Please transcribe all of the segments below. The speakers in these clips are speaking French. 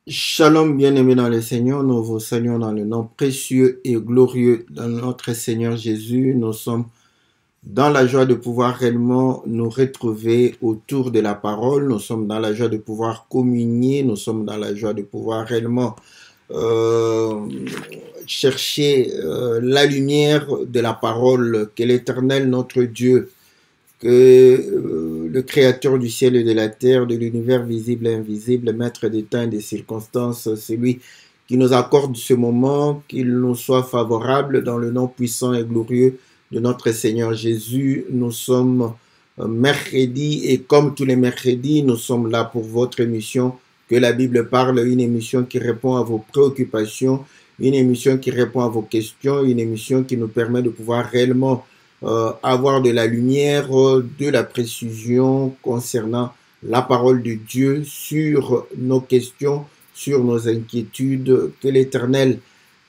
Shalom, bien-aimés dans le Seigneur, nous vous saluons dans le nom précieux et glorieux de notre Seigneur Jésus. Nous sommes dans la joie de pouvoir réellement nous retrouver autour de la parole. Nous sommes dans la joie de pouvoir communier. Nous sommes dans la joie de pouvoir réellement euh, chercher la lumière de la parole que l'Éternel, notre Dieu, que le Créateur du ciel et de la terre, de l'univers visible et invisible, maître des temps et des circonstances, celui qui nous accorde ce moment, qu'il nous soit favorable dans le nom puissant et glorieux de notre Seigneur Jésus. Nous sommes mercredi et comme tous les mercredis, nous sommes là pour votre émission que la Bible parle, une émission qui répond à vos préoccupations, une émission qui répond à vos questions, une émission qui nous permet de pouvoir réellement avoir de la lumière, de la précision concernant la parole de Dieu sur nos questions, sur nos inquiétudes, que l'Éternel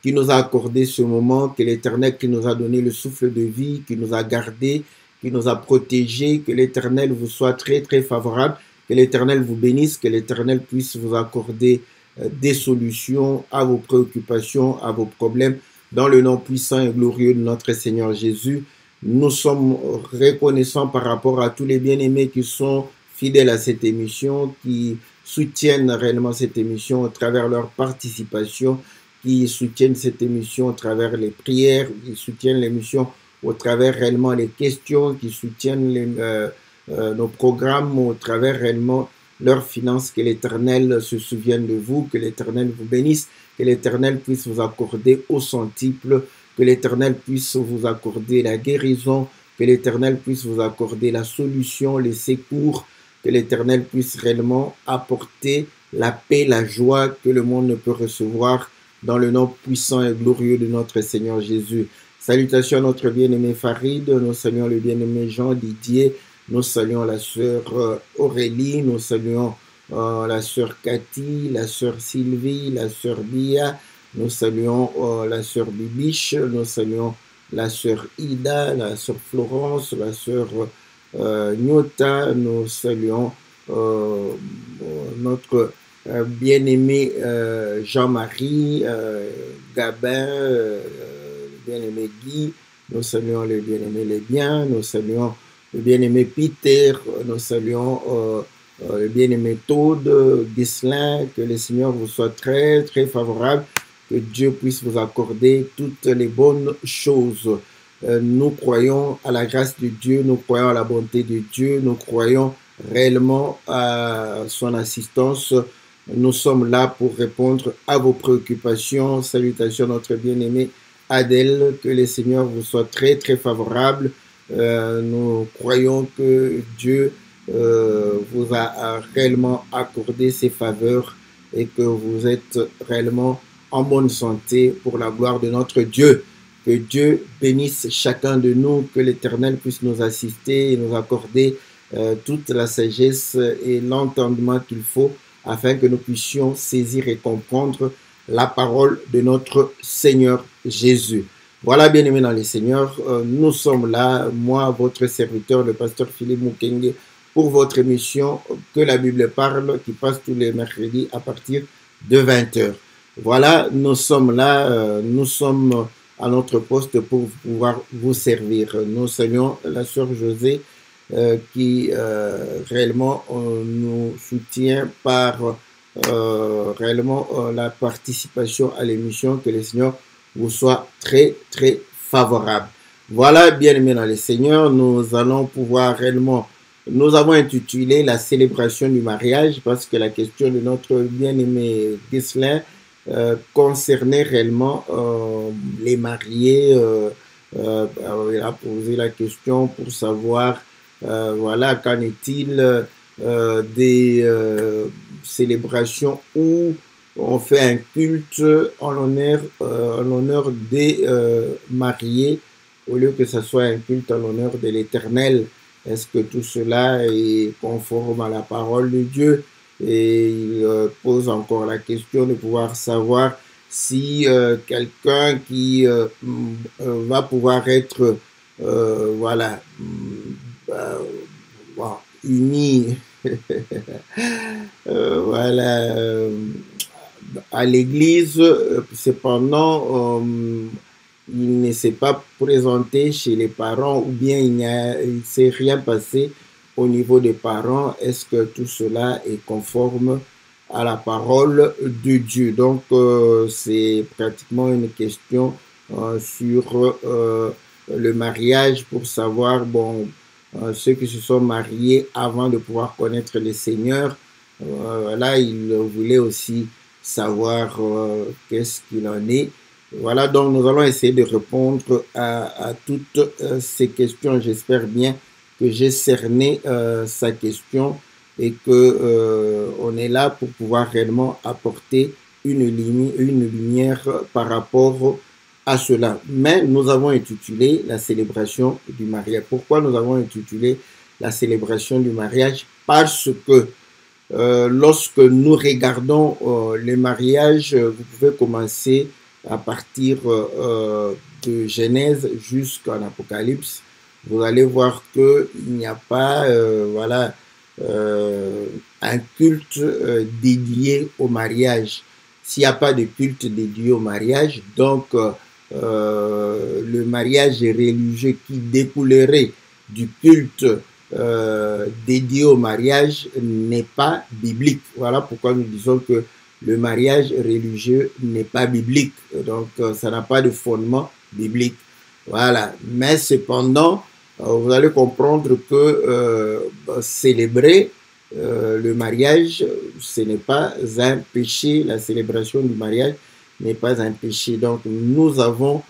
qui nous a accordé ce moment, que l'Éternel qui nous a donné le souffle de vie, qui nous a gardés, qui nous a protégés, que l'Éternel vous soit très très favorable, que l'Éternel vous bénisse, que l'Éternel puisse vous accorder des solutions à vos préoccupations, à vos problèmes, dans le nom puissant et glorieux de notre Seigneur Jésus. Nous sommes reconnaissants par rapport à tous les bien-aimés qui sont fidèles à cette émission, qui soutiennent réellement cette émission à travers leur participation, qui soutiennent cette émission à travers les prières, qui soutiennent l'émission au travers réellement les questions, qui soutiennent nos programmes au travers réellement leurs finances. Que l'Éternel se souvienne de vous, que l'Éternel vous bénisse, que l'Éternel puisse vous accorder au centuple, que l'Éternel puisse vous accorder la guérison, que l'Éternel puisse vous accorder la solution, les secours, que l'Éternel puisse réellement apporter la paix, la joie que le monde ne peut recevoir dans le nom puissant et glorieux de notre Seigneur Jésus. Salutations à notre bien-aimé Farid, nous saluons le bien-aimé Jean Didier, nous saluons la sœur Aurélie, nous saluons la sœur Cathy, la sœur Sylvie, la sœur Bia, nous saluons la sœur Bibiche, nous saluons la sœur Ida, la sœur Florence, la sœur Nyota, nous saluons notre bien-aimé Jean-Marie, Gabin, le bien-aimé Guy, nous saluons le bien-aimé Lébian, nous saluons le bien-aimé Peter, nous saluons le bien-aimé Todd, Ghislain, que le Seigneur vous soit très, très favorable, que Dieu puisse vous accorder toutes les bonnes choses. Nous croyons à la grâce de Dieu, nous croyons à la bonté de Dieu, nous croyons réellement à son assistance. Nous sommes là pour répondre à vos préoccupations. Salutations notre bien-aimé Adèle, que le Seigneur vous soit très très favorable. Nous croyons que Dieu vous a réellement accordé ses faveurs et que vous êtes réellement en bonne santé pour la gloire de notre Dieu. Que Dieu bénisse chacun de nous, que l'Éternel puisse nous assister et nous accorder toute la sagesse et l'entendement qu'il faut afin que nous puissions saisir et comprendre la parole de notre Seigneur Jésus. Voilà, bien-aimés dans les Seigneurs, nous sommes là, moi, votre serviteur, le pasteur Philippe Mukenge, pour votre émission Que la Bible parle, qui passe tous les mercredis à partir de 20 heures. Voilà, nous sommes là, nous sommes à notre poste pour pouvoir vous servir. Nous saluons la sœur Josée qui réellement nous soutient par réellement la participation à l'émission. Que le Seigneur vous soit très très favorable. Voilà, bien-aimés dans le Seigneur, nous allons pouvoir réellement, nous avons intitulé la célébration du mariage parce que la question de notre bien-aimé Ghislain concernait réellement les mariés. Il a posé la question pour savoir, voilà, qu'en est-il des célébrations où on fait un culte en l'honneur des mariés au lieu que ce soit un culte en l'honneur de l'Éternel. Est-ce que tout cela est conforme à la parole de Dieu? Et il pose encore la question de pouvoir savoir si quelqu'un qui va pouvoir être voilà uni voilà à l'église, cependant, il ne s'est pas présenté chez les parents ou bien il ne s'est rien passé au niveau des parents. Est-ce que tout cela est conforme à la parole de Dieu? Donc, c'est pratiquement une question sur le mariage pour savoir, bon, ceux qui se sont mariés avant de pouvoir connaître le Seigneur. Là, il voulait aussi savoir qu'est-ce qu'il en est. Voilà, donc nous allons essayer de répondre à toutes ces questions. J'espère bien que j'ai cerné sa question et que on est là pour pouvoir réellement apporter une lumière par rapport à cela. Mais nous avons intitulé la célébration du mariage. Pourquoi nous avons intitulé la célébration du mariage? Parce que lorsque nous regardons les mariages, vous pouvez commencer à partir de Genèse jusqu'en Apocalypse. Vous allez voir qu'il n'y a pas voilà, un culte dédié au mariage. S'il n'y a pas de culte dédié au mariage, donc le mariage religieux qui découlerait du culte dédié au mariage n'est pas biblique. Voilà pourquoi nous disons que le mariage religieux n'est pas biblique. Donc, ça n'a pas de fondement biblique. Voilà. Mais cependant, vous allez comprendre que célébrer le mariage, ce n'est pas un péché. La célébration du mariage n'est pas un péché. Donc, nous avons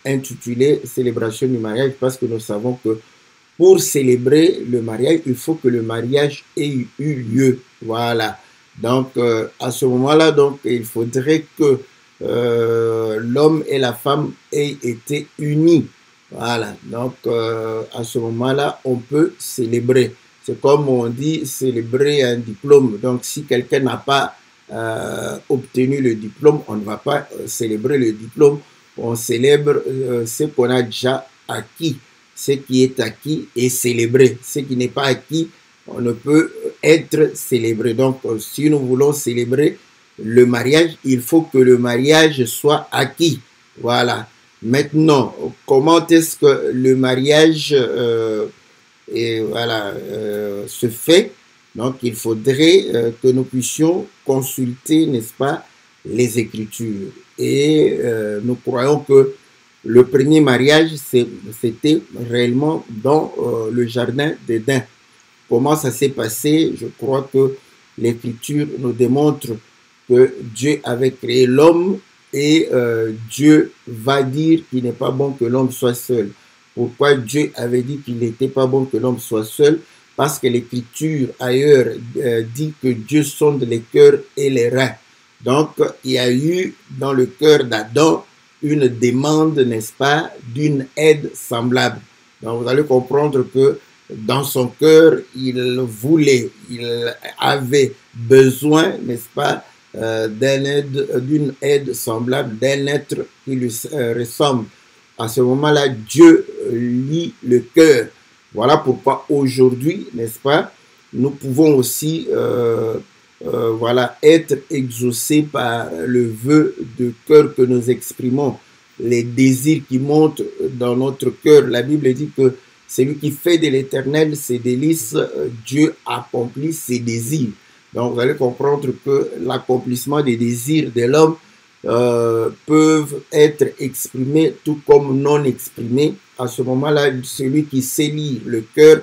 intitulé célébration du mariage parce que nous savons que pour célébrer le mariage, il faut que le mariage ait eu lieu. Voilà. Donc, à ce moment-là, donc, il faudrait que l'homme et la femme aient été unis. Voilà. Donc, à ce moment-là, on peut célébrer. C'est comme on dit, célébrer un diplôme. Donc, si quelqu'un n'a pas obtenu le diplôme, on ne va pas célébrer le diplôme. On célèbre ce qu'on a déjà acquis. Ce qui est acquis est célébré. Ce qui n'est pas acquis, on ne peut être célébré. Donc, si nous voulons célébrer le mariage, il faut que le mariage soit acquis. Voilà. Maintenant, comment est-ce que le mariage se fait? Donc, il faudrait que nous puissions consulter, n'est-ce pas, les Écritures. Et nous croyons que le premier mariage, c'était réellement dans le jardin d'Éden. Comment ça s'est passé? Je crois que l'Écriture nous démontre que Dieu avait créé l'homme et Dieu va dire qu'il n'est pas bon que l'homme soit seul. Pourquoi Dieu avait dit qu'il n'était pas bon que l'homme soit seul? Parce que l'Écriture ailleurs dit que Dieu sonde les cœurs et les reins. Donc, il y a eu dans le cœur d'Adam une demande, n'est-ce pas, d'une aide semblable. Donc, vous allez comprendre que dans son cœur, il avait besoin, n'est-ce pas, d'une aide semblable, d'un être qui lui ressemble. À ce moment-là, Dieu lit le cœur. Voilà pourquoi aujourd'hui, n'est-ce pas, nous pouvons aussi voilà, être exaucés par le vœu de cœur que nous exprimons, les désirs qui montent dans notre cœur. La Bible dit que celui qui fait de l'Éternel ses délices, Dieu accomplit ses désirs. Donc vous allez comprendre que l'accomplissement des désirs de l'homme peuvent être exprimés tout comme non exprimés. À ce moment-là, celui qui sait lire le cœur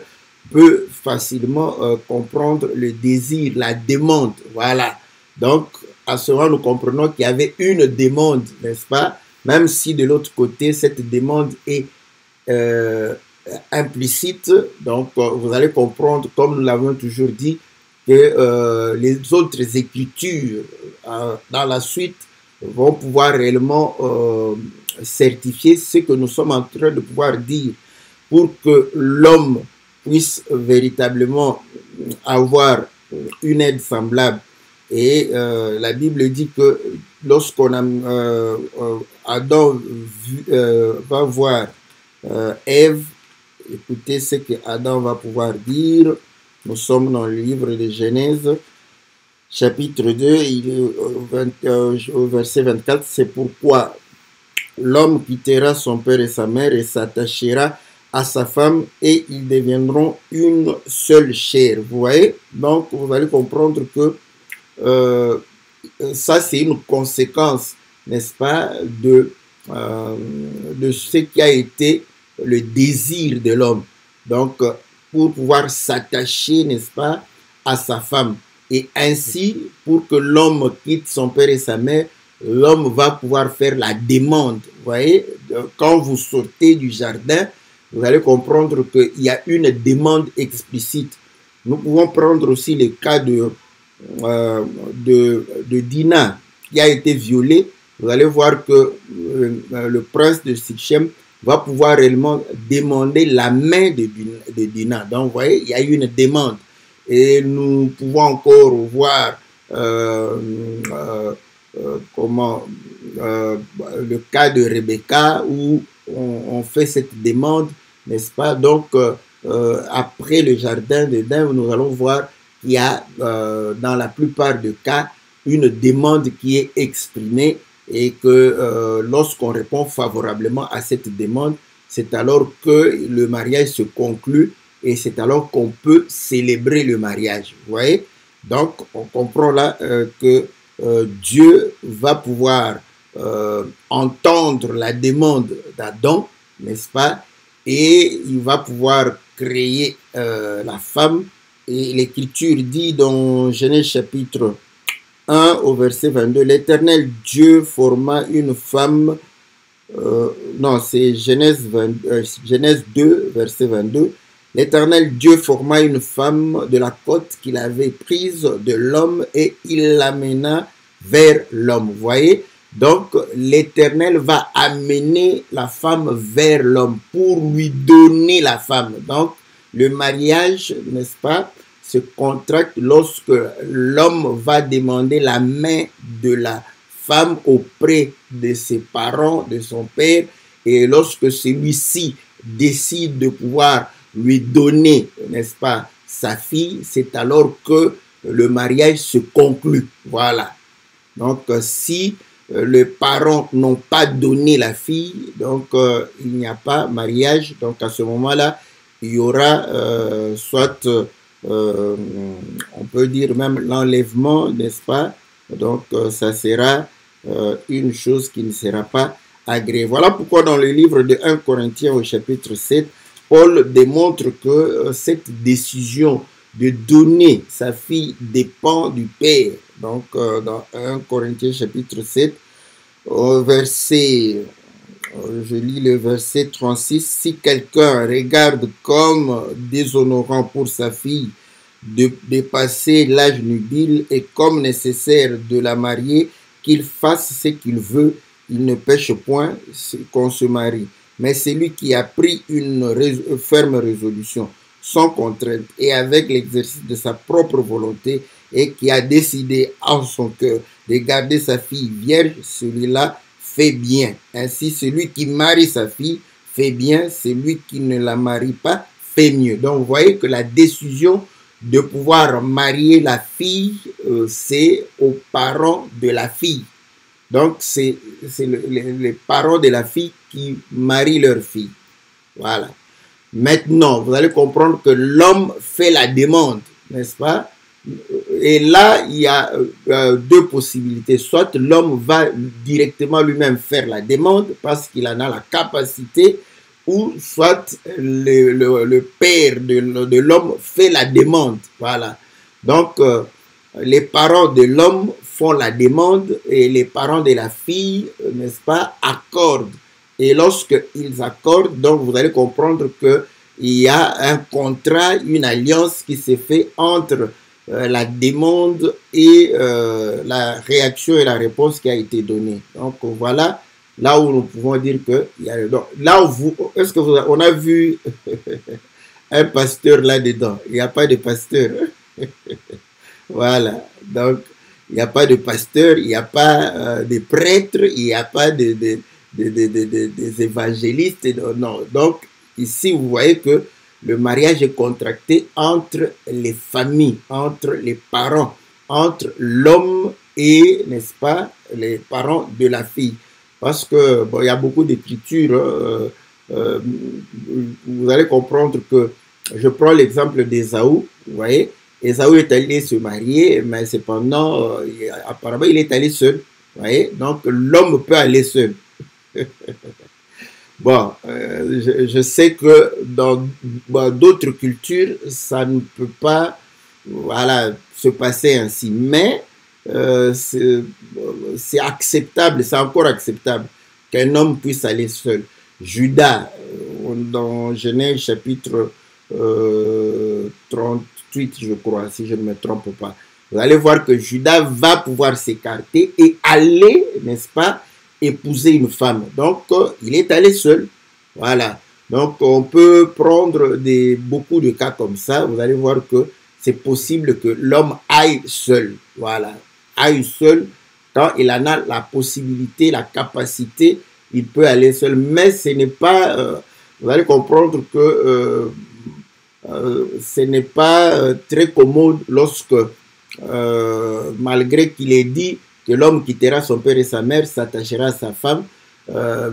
peut facilement comprendre le désir, la demande. Voilà. Donc, à ce moment, nous comprenons qu'il y avait une demande, n'est-ce pas? Même si de l'autre côté, cette demande est implicite. Donc, vous allez comprendre, comme nous l'avons toujours dit, que les autres écritures dans la suite vont pouvoir réellement certifier ce que nous sommes en train de pouvoir dire pour que l'homme puisse véritablement avoir une aide semblable. Et la Bible dit que lorsqu'on a Adam va voir Ève, écoutez ce que Adam va pouvoir dire. Nous sommes dans le livre de Genèse. chapitre 2, au verset 24, c'est pourquoi l'homme quittera son père et sa mère et s'attachera à sa femme et ils deviendront une seule chair. Vous voyez? Donc, vous allez comprendre que euh, ça, c'est une conséquence, n'est-ce pas, de ce qui a été le désir de l'homme. Donc, pour pouvoir s'attacher, n'est-ce pas, à sa femme. Et ainsi, pour que l'homme quitte son père et sa mère, l'homme va pouvoir faire la demande. Vous voyez, quand vous sortez du jardin, vous allez comprendre qu'il y a une demande explicite. Nous pouvons prendre aussi le cas de Dina qui a été violée. Vous allez voir que le prince de Sichem va pouvoir réellement demander la main de Dina. Donc, vous voyez, il y a eu une demande. Et nous pouvons encore voir le cas de Rebecca où on fait cette demande, n'est-ce pas? Donc, après le jardin d'Éden, nous allons voir qu'il y a dans la plupart des cas une demande qui est exprimée et que lorsqu'on répond favorablement à cette demande, c'est alors que le mariage se conclut et c'est alors qu'on peut célébrer le mariage. Vous voyez? Donc, on comprend là que Dieu va pouvoir entendre la demande d'Adam, n'est-ce pas? Et il va pouvoir créer la femme. Et l'Écriture dit dans Genèse chapitre 1 au verset 22, l'Éternel Dieu forma une femme, non, c'est Genèse 2, verset 22, l'Éternel Dieu forma une femme de la côte qu'il avait prise de l'homme et il l'amena vers l'homme. Vous voyez? Donc, l'Éternel va amener la femme vers l'homme pour lui donner la femme. Donc, le mariage, n'est-ce pas, se contracte lorsque l'homme va demander la main de la femme auprès de ses parents, de son père, et lorsque celui-ci décide de pouvoir lui donner, n'est-ce pas, sa fille, c'est alors que le mariage se conclut. Voilà. Donc, si les parents n'ont pas donné la fille, donc il n'y a pas mariage. Donc, à ce moment-là, il y aura soit, on peut dire même l'enlèvement, n'est-ce pas? Donc, ça sera une chose qui ne sera pas agréée. Voilà pourquoi dans le livre de 1 Corinthiens au chapitre 7, Paul démontre que cette décision de donner sa fille dépend du père. Donc, dans 1 Corinthiens chapitre 7, au verset, je lis le verset 36, si quelqu'un regarde comme déshonorant pour sa fille de dépasser l'âge nubile et comme nécessaire de la marier, qu'il fasse ce qu'il veut, il ne pêche point qu'on se marie. Mais celui qui a pris une ferme résolution sans contrainte et avec l'exercice de sa propre volonté et qui a décidé en son cœur de garder sa fille vierge, celui-là fait bien. Ainsi, celui qui marie sa fille fait bien, celui qui ne la marie pas fait mieux. Donc, vous voyez que la décision de pouvoir marier la fille, c'est aux parents de la fille. Donc, c'est les parents de la fille qui marient leur fille. Voilà. Maintenant, vous allez comprendre que l'homme fait la demande, n'est-ce pas? Et là, il y a deux possibilités. Soit l'homme va directement lui-même faire la demande parce qu'il en a la capacité, ou soit le père de l'homme fait la demande. Voilà. Donc, les parents de l'homme font la demande et les parents de la fille, n'est-ce pas, accordent. Et lorsqu'ils accordent, donc vous allez comprendre qu'il y a un contrat, une alliance qui se fait entre la demande et la réaction et la réponse qui a été donnée. Donc voilà, là où nous pouvons dire que donc, là où est-ce que on a vu un pasteur là-dedans? Il n'y a pas de pasteur. Voilà, donc il n'y a pas de pasteur, il n'y a pas de prêtre, il n'y a pas des évangélistes. Non. Donc ici, vous voyez que le mariage est contracté entre les familles, entre les parents entre l'homme et, n'est-ce pas, les parents de la fille. Parce que, bon, il y a beaucoup d'écritures. Vous allez comprendre que je prends l'exemple d'Ésaü, vous voyez. Ésaü est allé se marier, mais cependant, apparemment, il est allé seul. Vous voyez. Donc, l'homme peut aller seul. Bon, je sais que dans d'autres cultures, ça ne peut pas, voilà, se passer ainsi. Mais c'est acceptable, c'est encore acceptable qu'un homme puisse aller seul. Judas, dans Genèse chapitre 38, je crois, si je ne me trompe pas, vous allez voir que Judas va pouvoir s'écarter et aller, n'est-ce pas, épouser une femme. Donc, il est allé seul. Voilà. Donc, on peut prendre beaucoup de cas comme ça. Vous allez voir que c'est possible que l'homme aille seul. Voilà. Aille seul quand il en a la possibilité, la capacité, il peut aller seul. Mais ce n'est pas... vous allez comprendre que ce n'est pas très commode lorsque, malgré qu'il ait dit que l'homme quittera son père et sa mère, s'attachera à sa femme,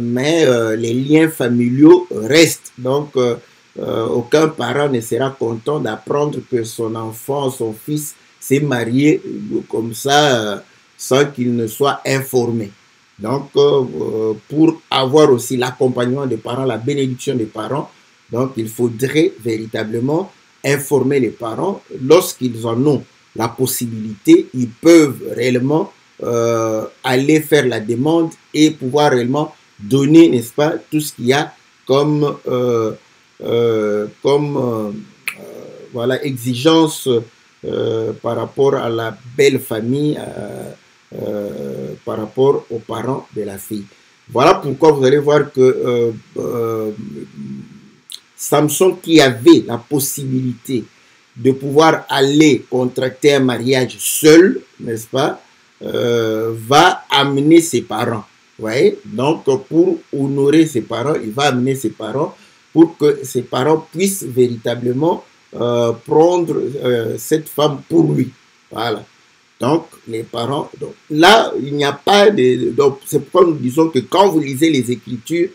mais les liens familiaux restent. Donc, aucun parent ne sera content d'apprendre que son enfant, son fils s'est marié comme ça, sans qu'il ne soit informé. Donc, pour avoir aussi l'accompagnement des parents, la bénédiction des parents, donc il faudrait véritablement informer les parents. Lorsqu'ils en ont la possibilité, ils peuvent réellement aller faire la demande et pouvoir réellement donner, n'est-ce pas, tout ce qu'il y a comme, voilà, exigence par rapport à la belle famille, par rapport aux parents de la fille. Voilà pourquoi vous allez voir que Samson, qui avait la possibilité de pouvoir aller contracter un mariage seul, n'est-ce pas, va amener ses parents. Vous voyez? Donc, pour honorer ses parents, il va amener ses parents pour que ses parents puissent véritablement prendre cette femme pour lui. Voilà. Donc, les parents... Donc, là, il n'y a pas de... Donc, c'est pourquoi nous disons que quand vous lisez les Écritures,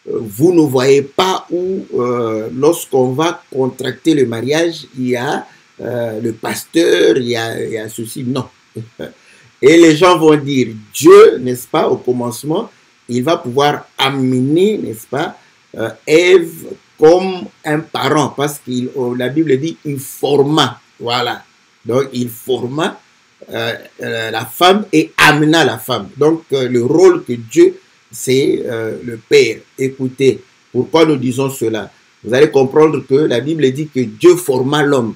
vous ne voyez pas où, lorsqu'on va contracter le mariage, il y a le pasteur, il y a ceci. Non. Et les gens vont dire, Dieu, n'est-ce pas, au commencement, il va pouvoir amener, n'est-ce pas, Ève comme un parent, parce que la Bible dit, il forma, voilà. Donc, il forma la femme et amena la femme. Donc, le rôle que Dieu, c'est le Père. Écoutez, pourquoi nous disons cela? Vous allez comprendre que la Bible dit que Dieu forma l'homme.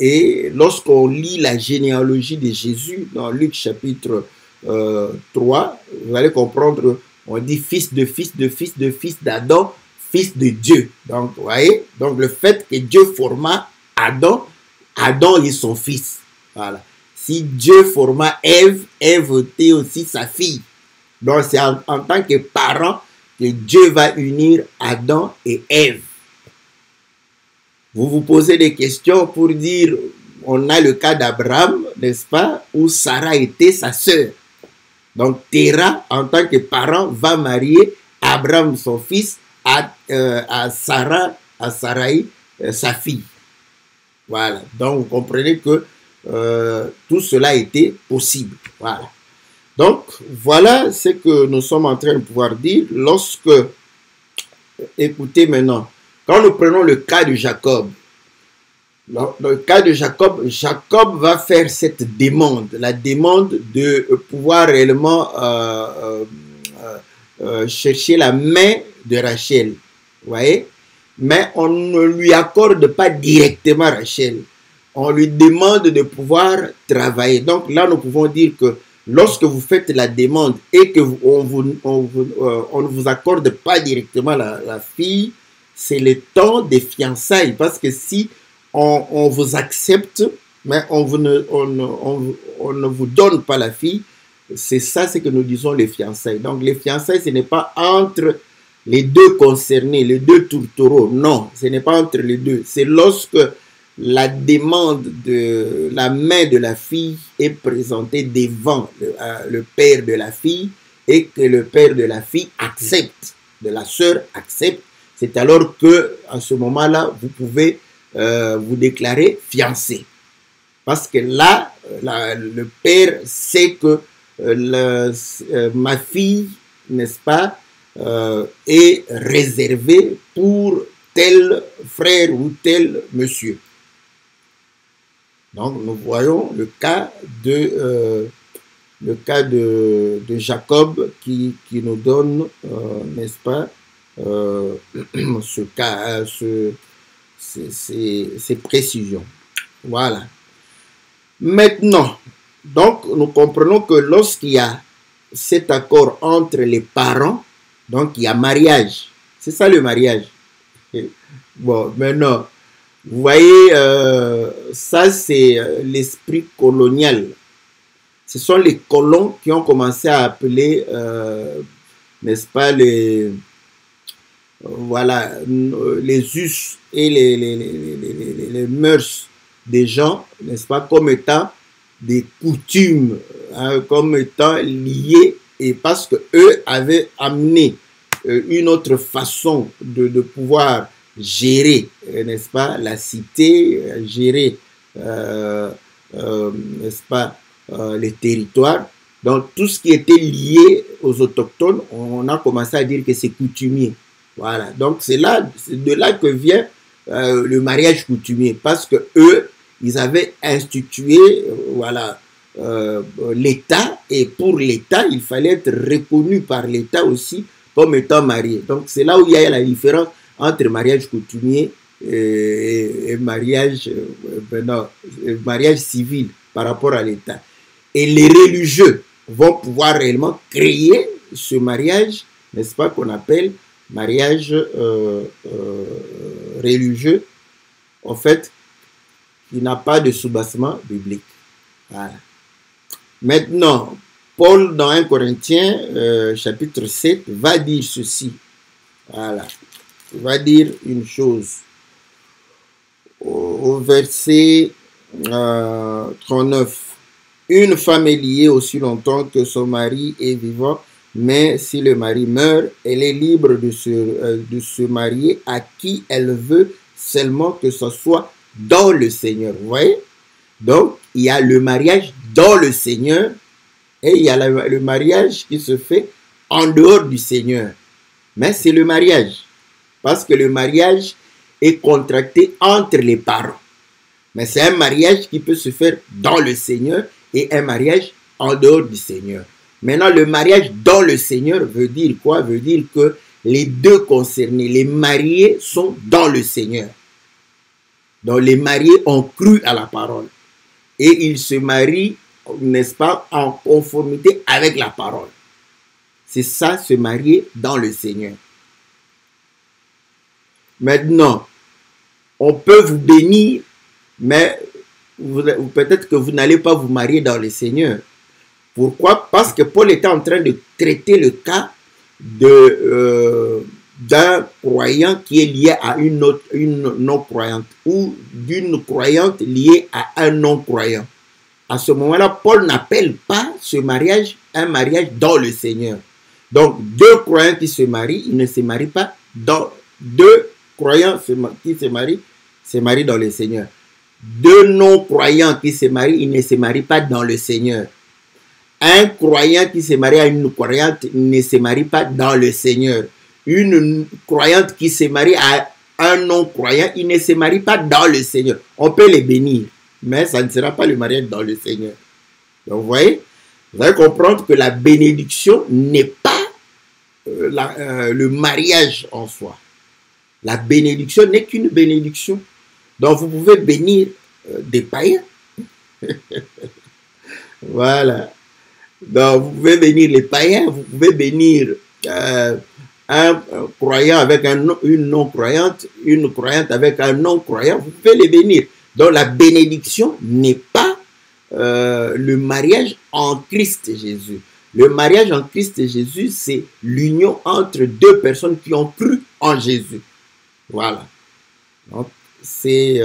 Et lorsqu'on lit la généalogie de Jésus dans Luc chapitre 3, vous allez comprendre, on dit fils de fils de fils de fils d'Adam, fils de Dieu. Donc, vous voyez, donc le fait que Dieu forma Adam, Adam est son fils. Voilà. Si Dieu forma Ève, Ève était aussi sa fille. Donc, c'est en tant que parent que Dieu va unir Adam et Ève. Vous vous posez des questions pour dire, on a le cas d'Abraham, n'est-ce pas, où Sarah était sa sœur. Donc, Terah, en tant que parent, va marier Abraham, son fils, à Sarah, à Sarai, sa fille. Voilà. Donc, vous comprenez que tout cela était possible. Voilà. Donc, voilà ce que nous sommes en train de pouvoir dire lorsque, écoutez maintenant, quand nous prenons le cas de Jacob, dans le cas de Jacob, Jacob va faire cette demande, la demande de pouvoir réellement chercher la main de Rachel, vous voyez, mais on ne lui accorde pas directement Rachel, on lui demande de pouvoir travailler. Donc là, nous pouvons dire que lorsque vous faites la demande et que on ne vous accorde pas directement la fille, c'est le temps des fiançailles, parce que si on vous accepte, mais on ne vous donne pas la fille, c'est ça ce que nous disons les fiançailles. Donc les fiançailles, ce n'est pas entre les deux concernés, les deux tourtereaux, non, ce n'est pas entre les deux. C'est lorsque la demande de la main de la fille est présentée devant le père de la fille et que le père de la fille accepte, de la sœur accepte, c'est alors que à ce moment-là, vous pouvez vous déclarer fiancé. Parce que là, le père sait que ma fille, n'est-ce pas, est réservée pour tel frère ou tel monsieur. Donc, nous voyons le cas de Jacob qui nous donne, n'est-ce pas, ce cas, ces précisions. Voilà. Maintenant, donc, nous comprenons que lorsqu'il y a cet accord entre les parents, donc il y a mariage. C'est ça le mariage. Bon, maintenant, vous voyez, ça c'est l'esprit colonial. Ce sont les colons qui ont commencé à appeler, n'est-ce pas, voilà, les us et les mœurs des gens, n'est-ce pas, comme étant des coutumes, hein, comme étant liées, et parce que eux avaient amené une autre façon de pouvoir gérer, n'est-ce pas, la cité, gérer, n'est-ce pas, les territoires. Donc, tout ce qui était lié aux autochtones, on a commencé à dire que c'est coutumier. Voilà. Donc, c'est de là que vient le mariage coutumier, parce que eux, ils avaient institué, voilà, l'État, et pour l'État, il fallait être reconnu par l'État aussi comme étant marié. Donc, c'est là où il y a la différence entre mariage coutumier et mariage, mariage civil par rapport à l'État. Et les religieux vont pouvoir réellement créer ce mariage, n'est-ce pas, qu'on appelle mariage religieux, en fait, qui n'a pas de soubassement biblique. Voilà. Maintenant, Paul, dans 1 Corinthiens, chapitre 7, va dire ceci. Voilà. Il va dire une chose. Au verset 39. Une femme est liée aussi longtemps que son mari est vivant, mais si le mari meurt, elle est libre de se marier à qui elle veut, seulement que ce soit dans le Seigneur. Vous voyez? Donc, il y a le mariage dans le Seigneur et il y a le mariage qui se fait en dehors du Seigneur. Mais c'est le mariage, parce que le mariage est contracté entre les parents. Mais c'est un mariage qui peut se faire dans le Seigneur et un mariage en dehors du Seigneur. Maintenant, le mariage dans le Seigneur veut dire quoi? Veut dire que les deux concernés, les mariés, sont dans le Seigneur. Donc, les mariés ont cru à la parole. Et ils se marient, n'est-ce pas, en conformité avec la parole. C'est ça, se marier dans le Seigneur. Maintenant, on peut vous bénir, mais peut-être que vous n'allez pas vous marier dans le Seigneur. Pourquoi? Parce que Paul était en train de traiter le cas d'un croyant qui est lié à une non-croyante ou d'une croyante liée à un non-croyant. À ce moment-là, Paul n'appelle pas ce mariage un mariage dans le Seigneur. Donc, deux croyants qui se marient, ils ne se marient pas dans... Deux croyants qui se marient dans le Seigneur. Deux non-croyants qui se marient, ils ne se marient pas dans le Seigneur. Un croyant qui se marie à une croyante ne se marie pas dans le Seigneur. Une croyante qui se marie à un non-croyant, il ne se marie pas dans le Seigneur. On peut les bénir, mais ça ne sera pas le mariage dans le Seigneur. Donc, vous allez comprendre que la bénédiction n'est pas le mariage en soi. La bénédiction n'est qu'une bénédiction. Donc, vous pouvez bénir des païens. Voilà. Donc, vous pouvez bénir les païens, vous pouvez bénir un croyant avec une non-croyante, une croyante avec un non-croyant, vous pouvez les bénir. Donc, la bénédiction n'est pas le mariage en Christ Jésus. Le mariage en Christ Jésus, c'est l'union entre deux personnes qui ont cru en Jésus. Voilà. Donc, c'est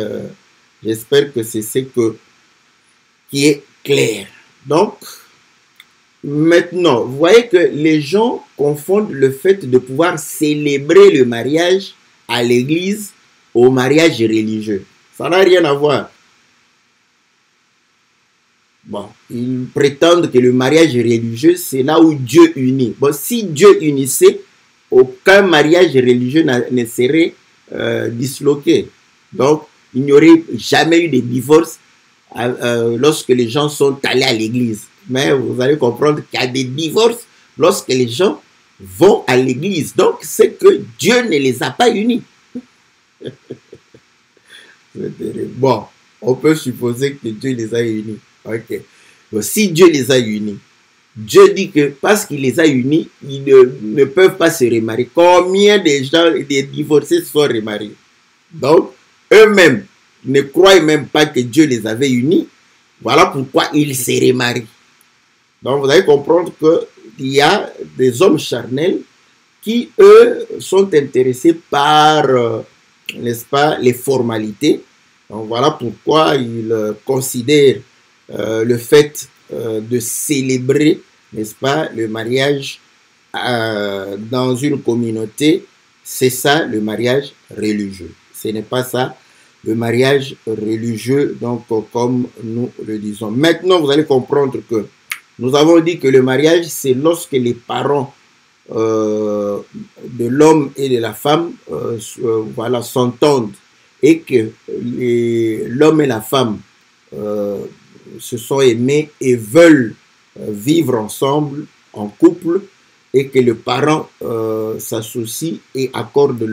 J'espère que c'est ce qui est clair. Donc, maintenant, vous voyez que les gens confondent le fait de pouvoir célébrer le mariage à l'église au mariage religieux. Ça n'a rien à voir. Bon, ils prétendent que le mariage religieux, c'est là où Dieu unit. Bon, si Dieu unissait, aucun mariage religieux ne serait disloqué. Donc, il n'y aurait jamais eu de divorce lorsque les gens sont allés à l'église. Mais vous allez comprendre qu'il y a des divorces lorsque les gens vont à l'église. Donc, c'est que Dieu ne les a pas unis. Bon, on peut supposer que Dieu les a unis. Ok. Donc, si Dieu les a unis, Dieu dit que parce qu'il les a unis, ils ne peuvent pas se remarier. Combien de gens, des divorcés se sont remariés? Donc, eux-mêmes ne croient même pas que Dieu les avait unis. Voilà pourquoi ils se remarient. Donc, vous allez comprendre qu'il y a des hommes charnels qui, eux, sont intéressés par, n'est-ce pas, les formalités. Donc, voilà pourquoi ils considèrent le fait de célébrer, n'est-ce pas, le mariage dans une communauté. C'est ça le mariage religieux. Ce n'est pas ça le mariage religieux, donc comme nous le disons. Maintenant, vous allez comprendre que nous avons dit que le mariage, c'est lorsque les parents de l'homme et de la femme voilà, s'entendent et que l'homme et la femme se sont aimés et veulent vivre ensemble en couple et que les parents s'associent et accordent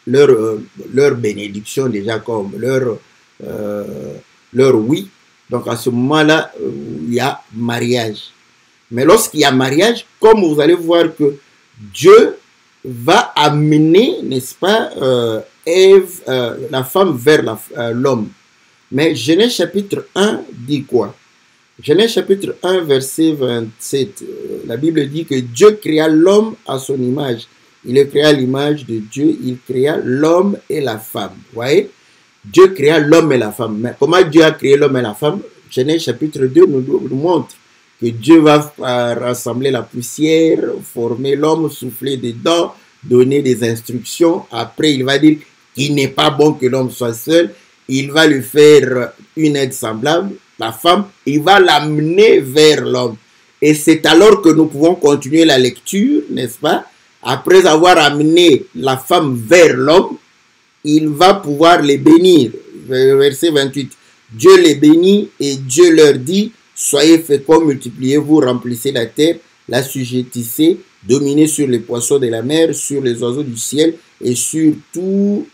leur bénédiction déjà comme leur oui. Donc à ce moment-là, il y a mariage. Mais lorsqu'il y a mariage, comme vous allez voir que Dieu va amener, n'est-ce pas, Ève, la femme vers l'homme. Mais Genèse chapitre 1 dit quoi? Genèse chapitre 1 verset 27. La Bible dit que Dieu créa l'homme à son image. Il le créa à l'image de Dieu. Il créa l'homme et la femme. Vous voyez? Dieu créa l'homme et la femme. Mais comment Dieu a créé l'homme et la femme? Genèse chapitre 2 nous montre que Dieu va rassembler la poussière, former l'homme, souffler dedans, donner des instructions. Après, il va dire qu'il n'est pas bon que l'homme soit seul. Il va lui faire une aide semblable, la femme, il va l'amener vers l'homme. Et c'est alors que nous pouvons continuer la lecture, n'est-ce pas? Après avoir amené la femme vers l'homme, il va pouvoir les bénir. Verset 28. Dieu les bénit et Dieu leur dit, soyez féconds, multipliez-vous, remplissez la terre, la sujettissez, dominez sur les poissons de la mer, sur les oiseaux du ciel et sur tout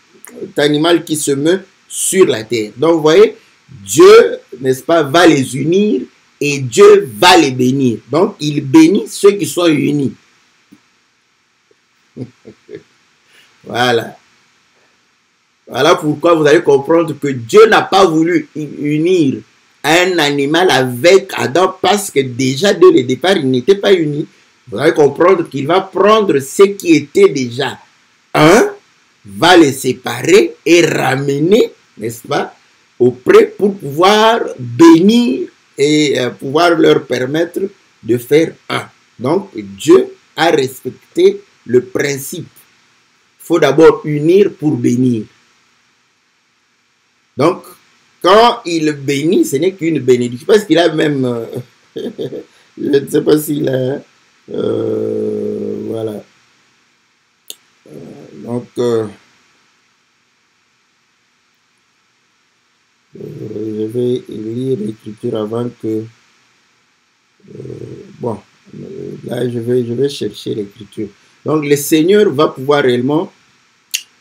animal qui se meut sur la terre. Donc, vous voyez, Dieu, n'est-ce pas, va les unir et Dieu va les bénir. Donc, il bénit ceux qui sont unis. Voilà. Voilà pourquoi vous allez comprendre que Dieu n'a pas voulu unir un animal avec Adam parce que déjà, dès le départ, ils n'étaient pas unis. Vous allez comprendre qu'il va prendre ce qui était déjà un, va les séparer et ramener, n'est-ce pas, auprès pour pouvoir bénir et pouvoir leur permettre de faire un. Donc, Dieu a respecté le principe. Il faut d'abord unir pour bénir. Donc, quand il bénit, ce n'est qu'une bénédiction. Parce qu'il a même... je ne sais pas s'il a... voilà. Donc... je vais lire l'écriture avant que... bon, là, je vais chercher l'écriture. Donc, le Seigneur va pouvoir réellement,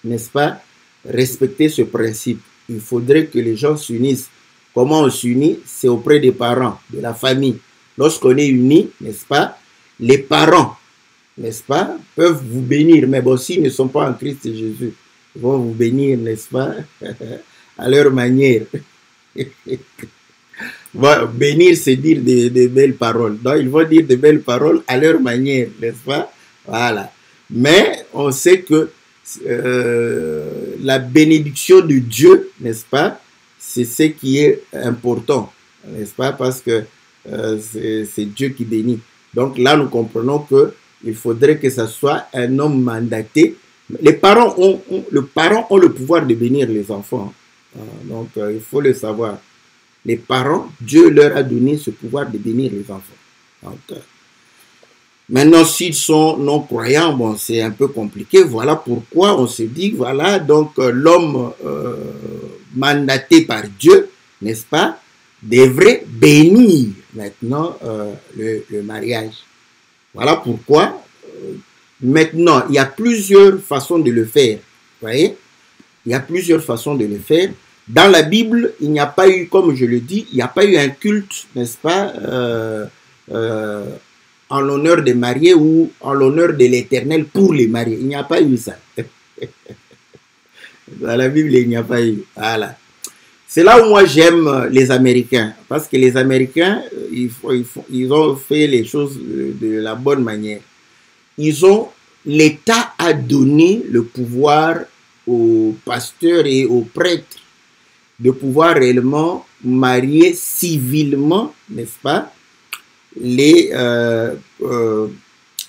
n'est-ce pas, respecter ce principe. Il faudrait que les gens s'unissent. Comment on s'unit? C'est auprès des parents, de la famille. Lorsqu'on est unis, n'est-ce pas, les parents, n'est-ce pas, peuvent vous bénir. Mais bon, s'ils ne sont pas en Christ Jésus, ils vont vous bénir, n'est-ce pas, à leur manière. Bon, bénir, c'est dire de belles paroles. Donc, ils vont dire de belles paroles à leur manière, n'est-ce pas? Voilà. Mais on sait que la bénédiction de Dieu, n'est-ce pas? C'est ce qui est important, n'est-ce pas? Parce que c'est Dieu qui bénit. Donc là, nous comprenons qu'il faudrait que ce soit un homme mandaté. Les parents ont le pouvoir de bénir les enfants. Donc, il faut le savoir. Les parents, Dieu leur a donné ce pouvoir de bénir les enfants. Donc, maintenant, s'ils sont non-croyants, bon, c'est un peu compliqué. Voilà pourquoi on se dit, voilà, donc l'homme mandaté par Dieu, n'est-ce pas, devrait bénir maintenant le mariage. Voilà pourquoi, maintenant, il y a plusieurs façons de le faire. Vous voyez? Il y a plusieurs façons de le faire. Dans la Bible, il n'y a pas eu, comme je le dis, il n'y a pas eu un culte, n'est-ce pas, en l'honneur des mariés ou en l'honneur de l'Éternel pour les mariés. Il n'y a pas eu ça. Dans la Bible, il n'y a pas eu. Voilà. C'est là où moi j'aime les Américains. Parce que les Américains, ils ont fait les choses de la bonne manière. L'État a donné le pouvoir aux pasteurs et aux prêtres de pouvoir réellement marier civilement, n'est-ce pas,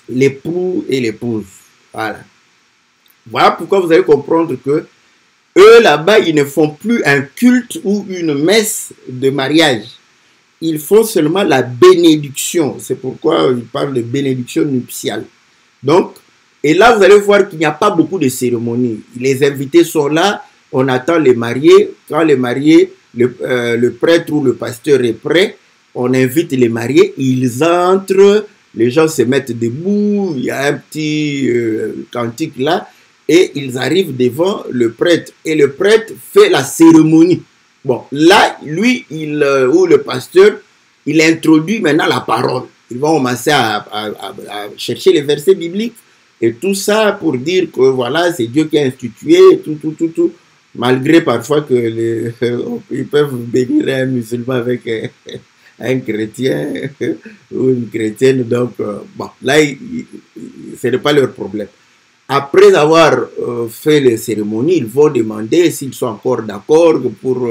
l'époux et l'épouse. Voilà. Voilà pourquoi vous allez comprendre que eux, là-bas, ils ne font plus un culte ou une messe de mariage. Ils font seulement la bénédiction. C'est pourquoi ils parlent de bénédiction nuptiale. Donc, et là, vous allez voir qu'il n'y a pas beaucoup de cérémonies. Les invités sont là. On attend les mariés. Quand les mariés, le prêtre ou le pasteur est prêt, on invite les mariés. Ils entrent, les gens se mettent debout. Il y a un petit cantique là. Et ils arrivent devant le prêtre. Et le prêtre fait la cérémonie. Bon, là, lui, ou le pasteur, il introduit maintenant la parole. Ils vont commencer à chercher les versets bibliques. Et tout ça pour dire que voilà, c'est Dieu qui a institué, tout. Malgré parfois que ils peuvent bénir un musulman avec un chrétien ou une chrétienne. Donc, bon, là, ce n'est pas leur problème. Après avoir fait les cérémonies, ils vont demander s'ils sont encore d'accord pour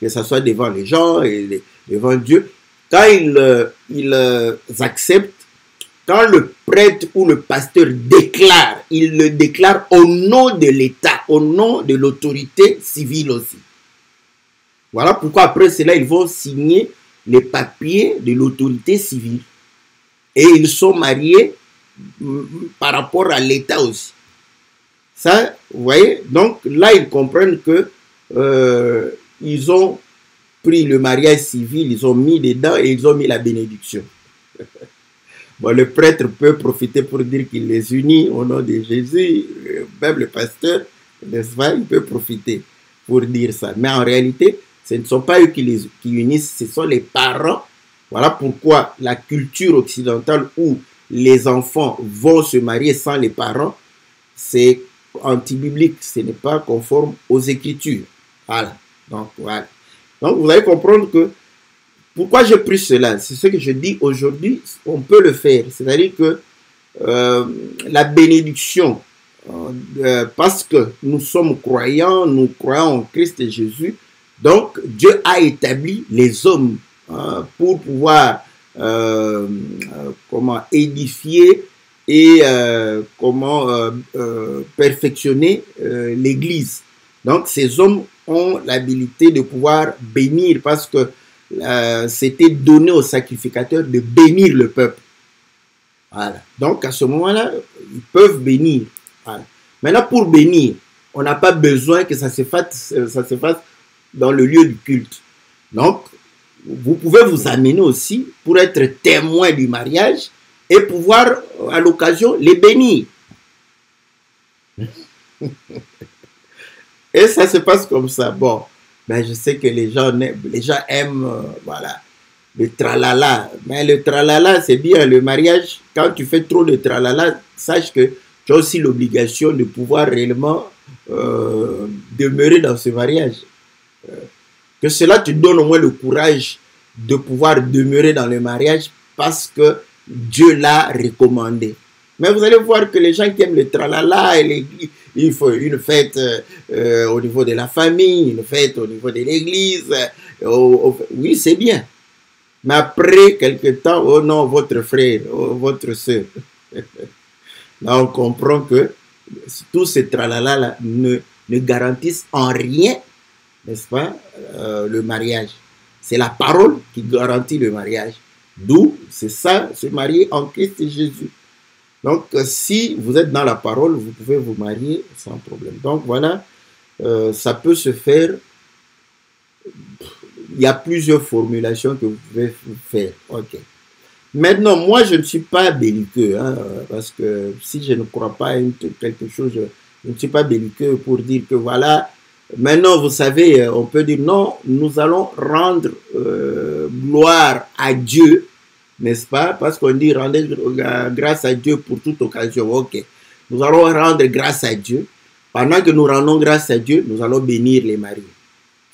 que ça soit devant les gens et devant Dieu. Quand ils acceptent, quand le prêtre ou le pasteur déclare, il le déclare au nom de l'État, au nom de l'autorité civile aussi. Voilà pourquoi après cela, ils vont signer les papiers de l'autorité civile. Et ils sont mariés par rapport à l'État aussi. Ça, vous voyez, donc là, ils comprennent que ils ont pris le mariage civil, ils ont mis dedans et ils ont mis la bénédiction. Bon, le prêtre peut profiter pour dire qu'il les unit au nom de Jésus, même le pasteur, n'est-ce pas, il peut profiter pour dire ça. Mais en réalité, ce ne sont pas eux qui unissent, ce sont les parents. Voilà pourquoi la culture occidentale où les enfants vont se marier sans les parents, c'est anti-biblique, ce n'est pas conforme aux Écritures. Voilà. Donc, voilà. Donc, vous allez comprendre que pourquoi j'ai pris cela, c'est ce que je dis aujourd'hui, on peut le faire. C'est-à-dire que la bénédiction, parce que nous sommes croyants, nous croyons en Christ et Jésus, donc Dieu a établi les hommes pour pouvoir comment édifier et comment perfectionner l'Église. Donc ces hommes ont l'habilité de pouvoir bénir parce que c'était donné aux sacrificateurs de bénir le peuple. Voilà. Donc à ce moment-là, ils peuvent bénir. Voilà. Maintenant, pour bénir, on n'a pas besoin que ça se fasse dans le lieu du culte. Donc, vous pouvez vous amener aussi pour être témoin du mariage et pouvoir, à l'occasion, les bénir. Et ça se passe comme ça. Bon, ben je sais que les gens aiment voilà, le tralala. Mais le tralala, c'est bien. Le mariage, quand tu fais trop de tralala, sache que tu as aussi l'obligation de pouvoir réellement demeurer dans ce mariage. Que cela te donne au moins le courage de pouvoir demeurer dans le mariage parce que Dieu l'a recommandé. Mais vous allez voir que les gens qui aiment le tralala, et il faut une fête au niveau de la famille, une fête au niveau de l'église. Oui, c'est bien. Mais après quelque temps, oh non, votre frère, oh, votre soeur. Là, on comprend que tous ces tralala là ne garantissent en rien, n'est-ce pas, le mariage. C'est la parole qui garantit le mariage. D'où, c'est ça, se marier en Christ Jésus. Donc, si vous êtes dans la parole, vous pouvez vous marier sans problème. Donc, voilà, ça peut se faire. Il y a plusieurs formulations que vous pouvez faire. OK. Maintenant, moi, je ne suis pas belliqueux, hein, parce que si je ne crois pas à quelque chose, je ne suis pas belliqueux pour dire que voilà, maintenant, vous savez, on peut dire non, nous allons rendre gloire à Dieu, n'est-ce pas? Parce qu'on dit rendez grâce à Dieu pour toute occasion. OK. Nous allons rendre grâce à Dieu. Pendant que nous rendons grâce à Dieu, nous allons bénir les maris.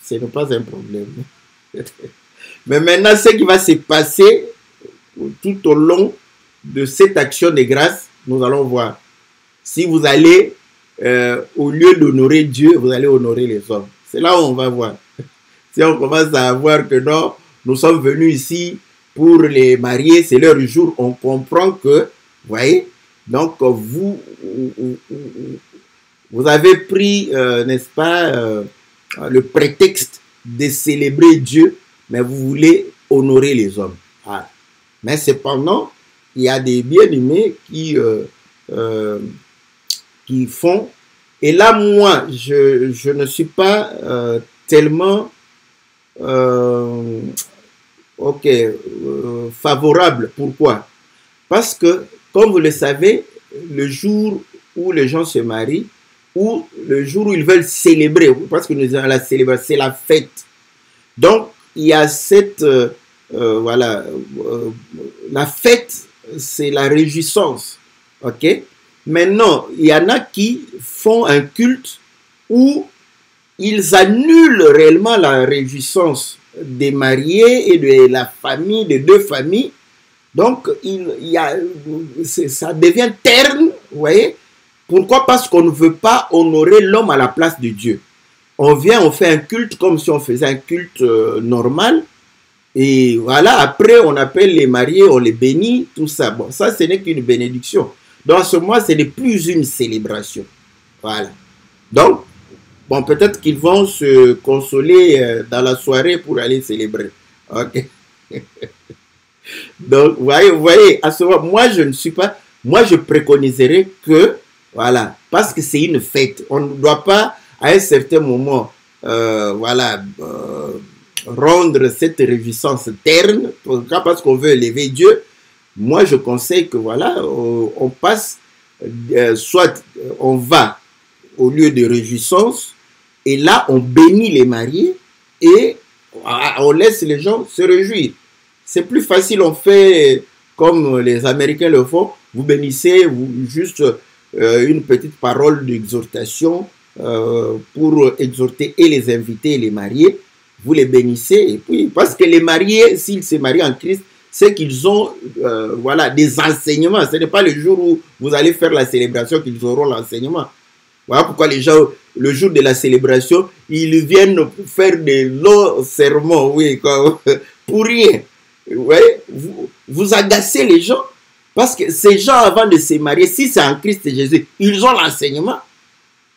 Ce n'est pas un problème. Mais maintenant, ce qui va se passer tout au long de cette action de grâce, nous allons voir. Si vous allez, au lieu d'honorer Dieu, vous allez honorer les hommes. C'est là où on va voir. Si on commence à voir que non, nous sommes venus ici pour les marier, c'est leur jour, on comprend que, vous voyez, donc vous avez pris, n'est-ce pas, le prétexte de célébrer Dieu, mais vous voulez honorer les hommes. Voilà. Mais cependant, il y a des bien-aimés qui font. Et là, moi, je ne suis pas tellement favorable. Pourquoi? Parce que, comme vous le savez, le jour où les gens se marient, ou le jour où ils veulent célébrer, parce que nous avons la célébration, c'est la fête. Donc, il y a cette... voilà, la fête, c'est la réjouissance. OK? Maintenant, il y en a qui font un culte où ils annulent réellement la réjouissance des mariés et de la famille, des deux familles. Donc, ça devient terne, vous voyez? Pourquoi? Parce qu'on ne veut pas honorer l'homme à la place de Dieu. On vient, on fait un culte comme si on faisait un culte normal. Et voilà, après, on appelle les mariés, on les bénit, tout ça. Bon, ça, ce n'est qu'une bénédiction. Donc, ce mois, ce n'est plus une célébration. Voilà. Donc, bon, peut-être qu'ils vont se consoler dans la soirée pour aller célébrer. OK. Donc, vous voyez, à ce moment, moi, je ne suis pas... Moi, je préconiserais que, voilà, parce que c'est une fête. On ne doit pas, à un certain moment, voilà... rendre cette réjouissance terne, parce qu'on veut élever Dieu. Moi, je conseille que voilà, on passe, soit on va au lieu de réjouissance, et là, on bénit les mariés, et on laisse les gens se réjouir. C'est plus facile, on fait comme les Américains le font, vous bénissez, juste une petite parole d'exhortation pour exhorter et les invités et les mariés. Vous les bénissez, et puis, parce que les mariés, s'ils se marient en Christ, c'est qu'ils ont, voilà, des enseignements. Ce n'est pas le jour où vous allez faire la célébration qu'ils auront l'enseignement. Voilà pourquoi les gens, le jour de la célébration, ils viennent faire des longs sermons, oui, quoi, pour rien. Ouais, vous agacez les gens, parce que ces gens, avant de se marier, si c'est en Christ et Jésus, ils ont l'enseignement.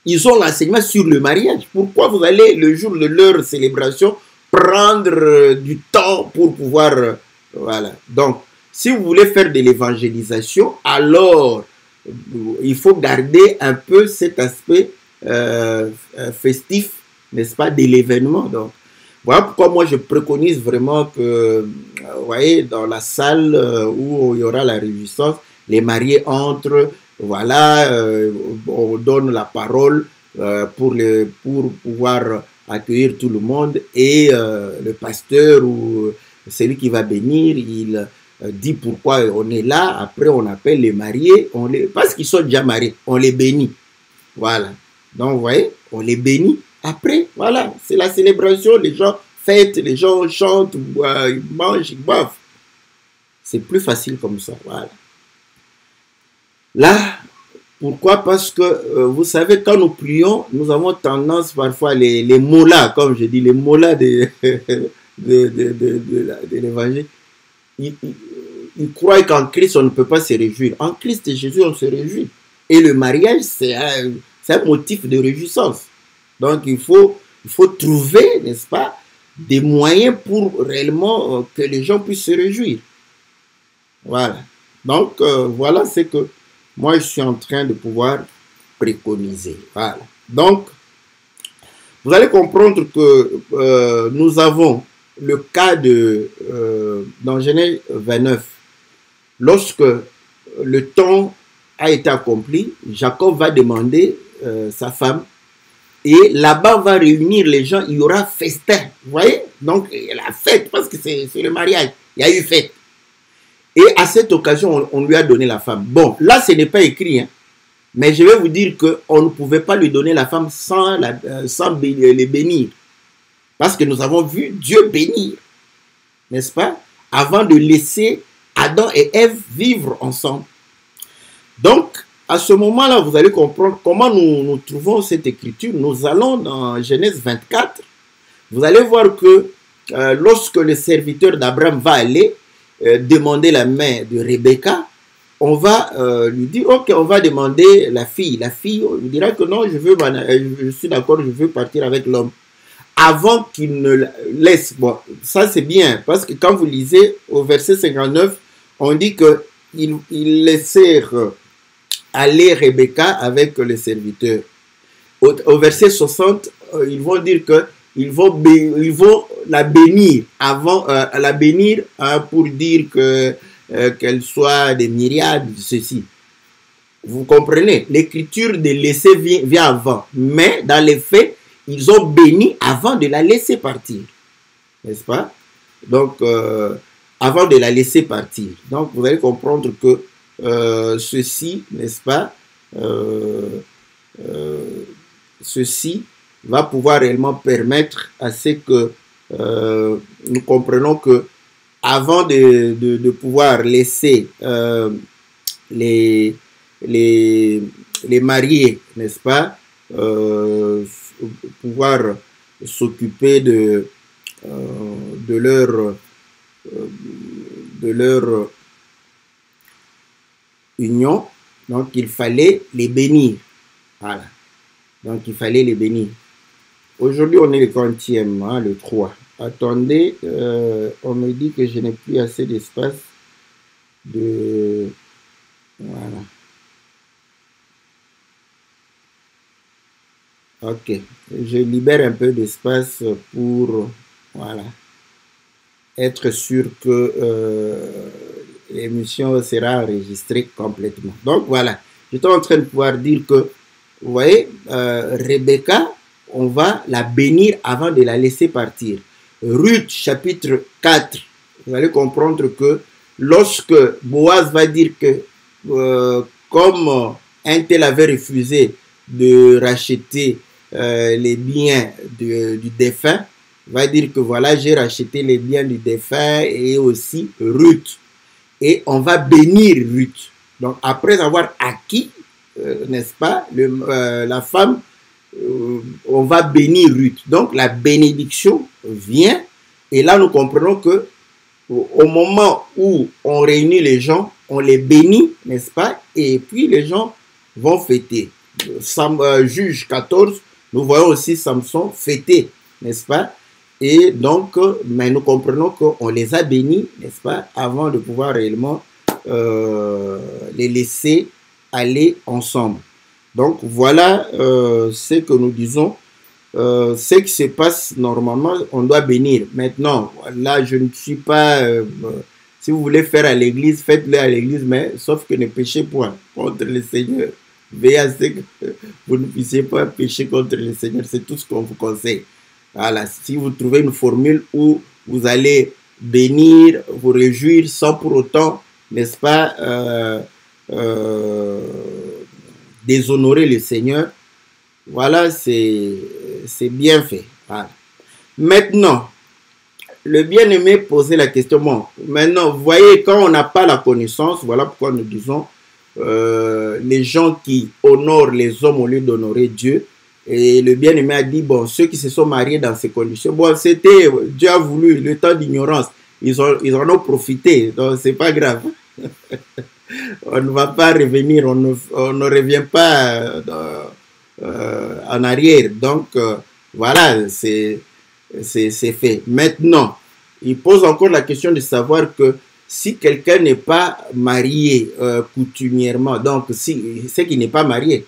Ils ont l'enseignement sur le mariage. Pourquoi vous allez, le jour de leur célébration, prendre du temps pour pouvoir... voilà. Donc, si vous voulez faire de l'évangélisation, alors, il faut garder un peu cet aspect festif, n'est-ce pas, de l'événement. Donc, voilà pourquoi moi, je préconise vraiment que, vous voyez, dans la salle où il y aura la réjouissance, les mariés entrent. Voilà, on donne la parole pour pouvoir accueillir tout le monde, et le pasteur ou celui qui va bénir, il dit pourquoi on est là. Après, on appelle les mariés, parce qu'ils sont déjà mariés, on les bénit. Voilà. Donc, vous voyez, on les bénit. Après, voilà, c'est la célébration, les gens fêtent, les gens chantent, ils mangent, ils boivent. C'est plus facile comme ça, voilà. Là, Pourquoi? Parce que, vous savez, quand nous prions, nous avons tendance parfois, les mollahs, comme je dis, les mollahs de l'évangile, ils croient qu'en Christ, on ne peut pas se réjouir. En Christ et Jésus, on se réjouit. Et le mariage, c'est un motif de réjouissance. Donc, il faut trouver, n'est-ce pas, des moyens pour réellement que les gens puissent se réjouir. Voilà. Donc, voilà ce que moi, je suis en train de pouvoir préconiser. Voilà. Donc, vous allez comprendre que nous avons le cas dans Genèse 29. Lorsque le temps a été accompli, Jacob va demander sa femme. Et là-bas, on va réunir les gens, il y aura festin. Vous voyez? Donc, la fête, parce que c'est le mariage. Il y a eu fête. Et à cette occasion, on lui a donné la femme. Bon, là, ce n'est pas écrit, hein, mais je vais vous dire qu'on ne pouvait pas lui donner la femme sans les bénir. Parce que nous avons vu Dieu bénir, n'est-ce pas? Avant de laisser Adam et Ève vivre ensemble. Donc, à ce moment-là, vous allez comprendre comment nous trouvons cette écriture. Nous allons dans Genèse 24. Vous allez voir que lorsque le serviteur d'Abraham va aller demander la main de Rebecca, on va lui dire, ok, on va demander la fille. La fille, on lui dira que non, je suis d'accord, je veux partir avec l'homme. Avant qu'il ne laisse, bon, ça c'est bien, parce que quand vous lisez au verset 59, on dit qu'ils laissèrent aller Rebecca avec le serviteur. Au verset 60, ils vont dire que ils vont la bénir avant la bénir pour dire que qu'elle soit des myriades, ceci. Vous comprenez? L'écriture de laisser vient avant, mais dans les faits, ils ont béni avant de la laisser partir, n'est-ce pas? Donc, avant de la laisser partir. Donc, vous allez comprendre que ceci, n'est-ce pas? Ceci va pouvoir réellement permettre à ce que nous comprenons que avant de pouvoir laisser les mariés, n'est-ce pas, pouvoir s'occuper de leur union, donc il fallait les bénir. Voilà. Donc il fallait les bénir. Aujourd'hui, on est le 40e, hein, le 3. Attendez, on me dit que je n'ai plus assez d'espace de... Voilà. Ok. Je libère un peu d'espace pour... Voilà. Être sûr que l'émission sera enregistrée complètement. Donc, voilà. J'étais en train de pouvoir dire que, vous voyez, Rebecca, on va la bénir avant de la laisser partir. Ruth, chapitre 4, vous allez comprendre que lorsque Boaz va dire que comme un tel avait refusé de racheter les biens du défunt, va dire que voilà, j'ai racheté les biens du défunt et aussi Ruth. Et on va bénir Ruth. Donc après avoir acquis, n'est-ce pas, la femme, on va bénir Ruth. Donc la bénédiction vient et là nous comprenons que au moment où on réunit les gens, on les bénit, n'est-ce pas, et puis les gens vont fêter. Juge 14, nous voyons aussi Samson fêter, n'est-ce pas, et donc mais nous comprenons qu'on les a bénis, n'est-ce pas, avant de pouvoir réellement les laisser aller ensemble. Donc voilà ce que nous disons, ce qui se passe normalement, on doit bénir. Maintenant, là je ne suis pas, si vous voulez faire à l'église, faites-le à l'église, mais sauf que ne péchez point contre le Seigneur. Veillez à ce que vous ne puissiez pas pécher contre le Seigneur, c'est tout ce qu'on vous conseille. Voilà, si vous trouvez une formule où vous allez bénir, vous réjouir sans pour autant, n'est-ce pas, déshonorer le Seigneur, voilà, c'est bien fait. Voilà. Maintenant, le bien-aimé posait la question, bon, maintenant, vous voyez, quand on n'a pas la connaissance, voilà pourquoi nous disons, les gens qui honorent les hommes au lieu d'honorer Dieu. Et le bien-aimé a dit, bon, ceux qui se sont mariés dans ces conditions, bon, c'était, Dieu a voulu, le temps d'ignorance, ils en ont profité, donc c'est pas grave. On ne va pas revenir, on ne revient pas en arrière. Donc, voilà, c'est fait. Maintenant, il pose encore la question de savoir que si quelqu'un n'est pas marié coutumièrement, donc si, c'est qu'il n'est pas marié,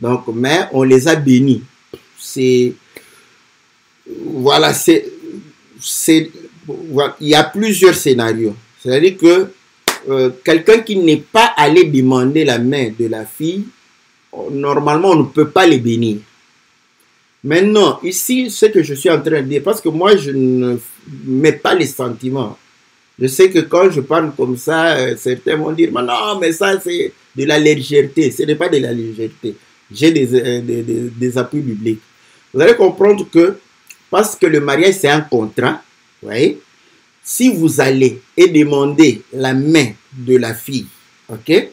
donc, mais on les a bénis. Voilà, voilà, il y a plusieurs scénarios. C'est-à-dire que quelqu'un qui n'est pas allé demander la main de la fille, normalement, on ne peut pas les bénir. Maintenant, ici, ce que je suis en train de dire, parce que moi, je ne mets pas les sentiments. Je sais que quand je parle comme ça, certains vont dire, non, mais ça, c'est de la légèreté. Ce n'est pas de la légèreté. J'ai des appuis bibliques. Vous allez comprendre que, parce que le mariage, c'est un contrat, vous voyez, si vous allez et demander la main de la fille, ok,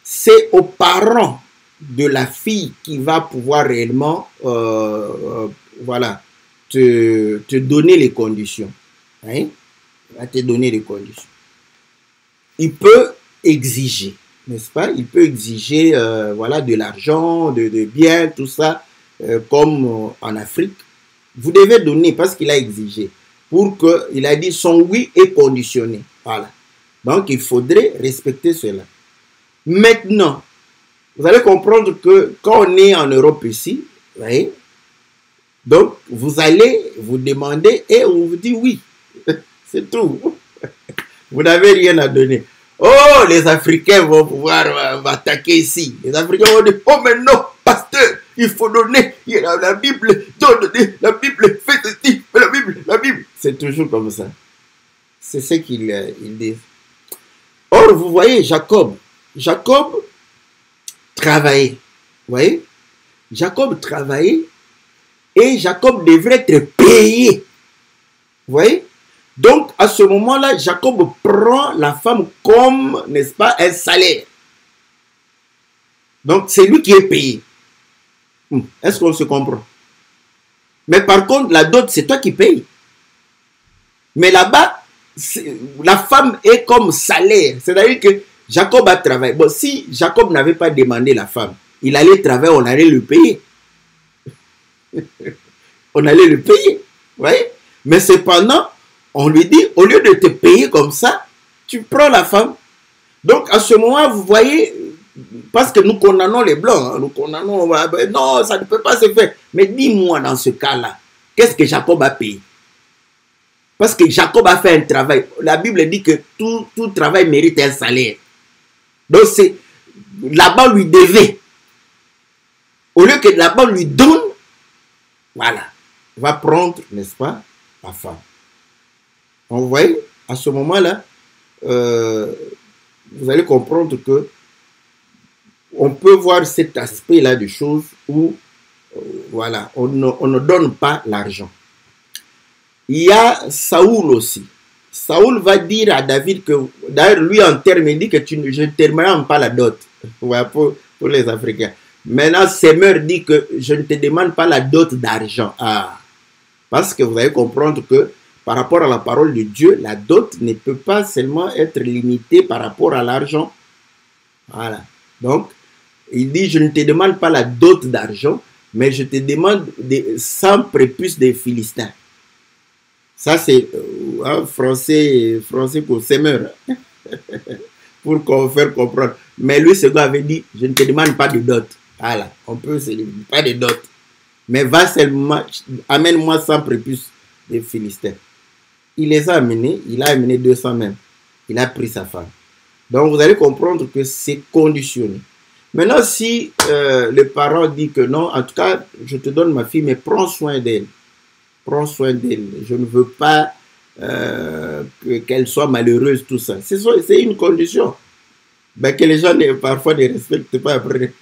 c'est aux parents de la fille qui va pouvoir réellement, voilà, te donner les conditions. Hein? Il va te donner les conditions. Il peut exiger, n'est-ce pas? Il peut exiger, voilà, de l'argent, de biens, tout ça, comme en Afrique. Vous devez donner parce qu'il a exigé. Pour qu'il a dit son oui est conditionné. Voilà. Donc, il faudrait respecter cela. Maintenant, vous allez comprendre que quand on est en Europe ici, vous voyez, donc vous allez vous demander et on vous dit oui. C'est tout. Vous n'avez rien à donner. Oh, les Africains vont pouvoir m'attaquer ici. Les Africains vont dire, oh mais non, pasteur, il faut donner. Il y a la Bible, donne la Bible, faites ceci, la Bible. C'est toujours comme ça. C'est ce qu'il dit. Or, vous voyez, Jacob travaillait. Vous voyez? Jacob travaillait et Jacob devrait être payé. Vous voyez? Donc, à ce moment-là, Jacob prend la femme comme, n'est-ce pas, un salaire. Donc, c'est lui qui est payé. Est-ce qu'on se comprend? Mais par contre, la dot, c'est toi qui payes. Mais là-bas, la femme est comme salaire. C'est-à-dire que Jacob a travaillé. Bon, si Jacob n'avait pas demandé la femme, il allait travailler, on allait le payer. On allait le payer. Vous voyez? Mais cependant, on lui dit, au lieu de te payer comme ça, tu prends la femme. Donc, à ce moment, vous voyez, parce que nous condamnons les Blancs, hein, nous condamnons, non, ça ne peut pas se faire. Mais dis-moi dans ce cas-là, qu'est-ce que Jacob a payé? Parce que Jacob a fait un travail. La Bible dit que tout travail mérite un salaire. Donc, c'est là-bas lui devait. Au lieu que là-bas lui donne, voilà, il va prendre, n'est-ce pas, la femme. Vous voyez, à ce moment-là, vous allez comprendre que on peut voir cet aspect-là de choses où, voilà, on ne donne pas l'argent. Il y a Saoul aussi. Saoul va dire à David que, d'ailleurs, lui en termes, il dit que je ne te demande pas la dot. Voilà, pour les Africains. Maintenant, Semeur dit que je ne te demande pas la dot d'argent. Ah, parce que vous allez comprendre que par rapport à la parole de Dieu, la dot ne peut pas seulement être limitée par rapport à l'argent. Voilà. Donc, il dit, je ne te demande pas la dot d'argent, mais je te demande 100 prépuces des Philistins. Ça, c'est français pour Semeur. Pour faire comprendre. Mais lui, ce gars avait dit, je ne te demande pas de dot. Voilà. On peut se dire, pas de dot. Mais va seulement, amène-moi 100 prépuces des Philistins. Il les a amenés, il a amené 200 même. Il a pris sa femme. Donc, vous allez comprendre que c'est conditionné. Maintenant, si le parent dit que non, en tout cas, je te donne ma fille, mais prends soin d'elle. Prends soin d'elle. Je ne veux pas qu'elle soit malheureuse, tout ça. C'est une condition. Ben, que les gens parfois ne respectent pas après.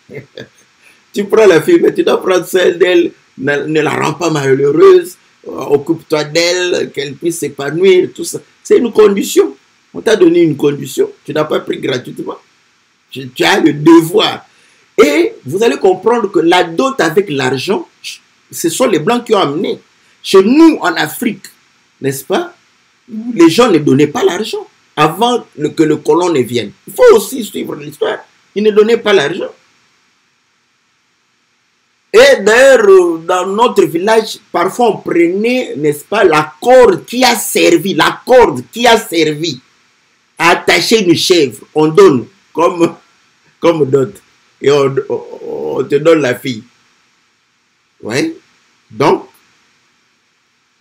Tu prends la fille, mais tu dois prendre soin d'elle. Ne la rends pas malheureuse. Occupe-toi d'elle, qu'elle puisse s'épanouir, tout ça. C'est une condition. On t'a donné une condition. Tu n'as pas pris gratuitement. Tu as le devoir. Et vous allez comprendre que la dot avec l'argent, ce sont les Blancs qui ont amené. Chez nous, en Afrique, n'est-ce pas, les gens ne donnaient pas l'argent avant que le colon ne vienne. Il faut aussi suivre l'histoire. Ils ne donnaient pas l'argent. Et d'ailleurs, dans notre village, parfois on prenait, n'est-ce pas, la corde qui a servi à attacher une chèvre. On donne comme dot. Et on te donne la fille. Ouais. Donc,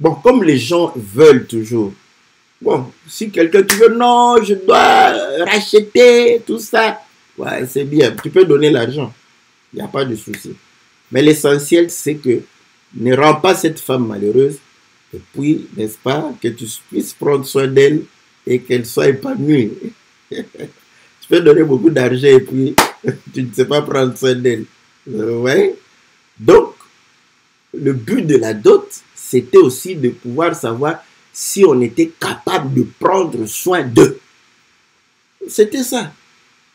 bon, comme les gens veulent toujours, bon, si quelqu'un te veut, non, je dois racheter, tout ça, ouais, c'est bien, tu peux donner l'argent, il n'y a pas de souci. Mais l'essentiel, c'est que ne rends pas cette femme malheureuse, et puis, n'est-ce pas, que tu puisses prendre soin d'elle et qu'elle soit épanouie. Tu peux donner beaucoup d'argent et puis tu ne sais pas prendre soin d'elle. Ouais. Donc, le but de la dot, c'était aussi de pouvoir savoir si on était capable de prendre soin d'eux. C'était ça,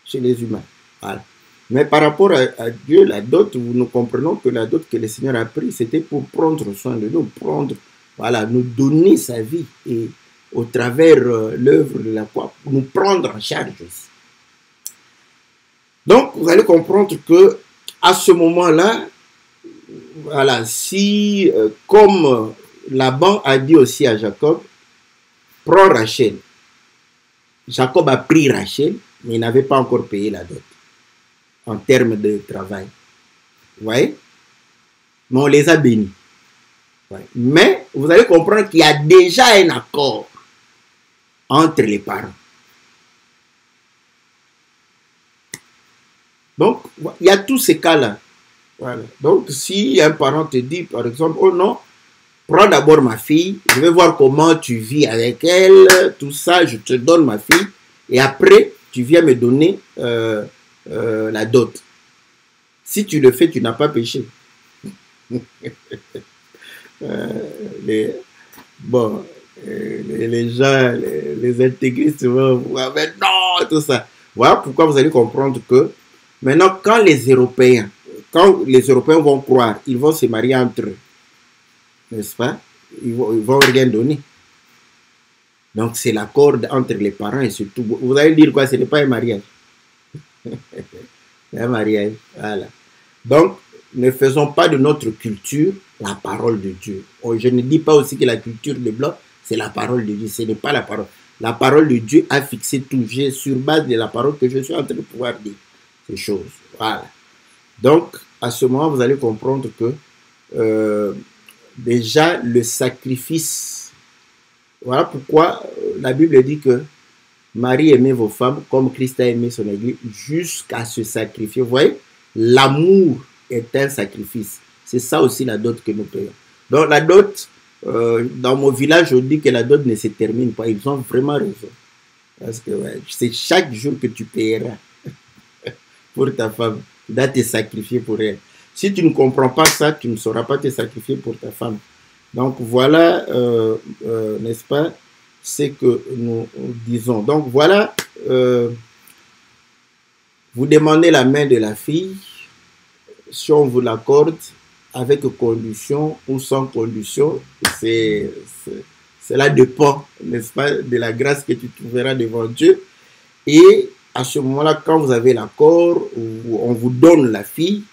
chez les humains. Voilà. Mais par rapport à Dieu, la dot, nous comprenons que la dot que le Seigneur a pris, c'était pour prendre soin de nous, voilà, nous donner sa vie et au travers l'œuvre de la croix, nous prendre en charge aussi. Donc, vous allez comprendre que à ce moment-là, voilà, si, comme Laban a dit aussi à Jacob, prends Rachel. Jacob a pris Rachel, mais il n'avait pas encore payé la dot en termes de travail. Vous voyez? Mais on les a bénis. Ouais. Mais vous allez comprendre qu'il y a déjà un accord entre les parents. Donc, il y a tous ces cas-là. Voilà. Donc, si un parent te dit, par exemple, oh non, prends d'abord ma fille, je vais voir comment tu vis avec elle, tout ça, je te donne ma fille, et après, tu viens me donner la dot. Si tu le fais, tu n'as pas péché. Les gens, les intégristes vont voir, mais non, tout ça. Voilà pourquoi vous allez comprendre que maintenant, quand les Européens vont croire, ils vont se marier entre eux, n'est-ce pas? Ils vont rien donner. Donc, c'est l'accord entre les parents et surtout. Vous allez dire quoi? Ce n'est pas un mariage. C'est un mariage. Voilà. Donc, ne faisons pas de notre culture la parole de Dieu. Je ne dis pas aussi que la culture des Blancs, c'est la parole de Dieu. Ce n'est pas la parole. La parole de Dieu a fixé tout. Sur base de la parole que je suis en train de pouvoir dire ces choses. Voilà. Donc, à ce moment, vous allez comprendre que déjà, le sacrifice, voilà pourquoi la Bible dit que Marie aimait vos femmes comme Christ a aimé son Église jusqu'à se sacrifier. Vous voyez, l'amour est un sacrifice. C'est ça aussi la dot que nous payons. Donc la dot, dans mon village, on dit que la dot ne se termine pas. Ils ont vraiment raison. Parce que ouais, c'est chaque jour que tu payeras pour ta femme. Tu dois te sacrifier pour elle. Si tu ne comprends pas ça, tu ne sauras pas te sacrifier pour ta femme. Donc voilà, n'est-ce pas, c'est que nous disons. Donc voilà, vous demandez la main de la fille, si on vous l'accorde, avec condition ou sans condition, cela dépend, n'est-ce pas, de la grâce que tu trouveras devant Dieu. Et à ce moment-là, quand vous avez l'accord, on vous donne la fille,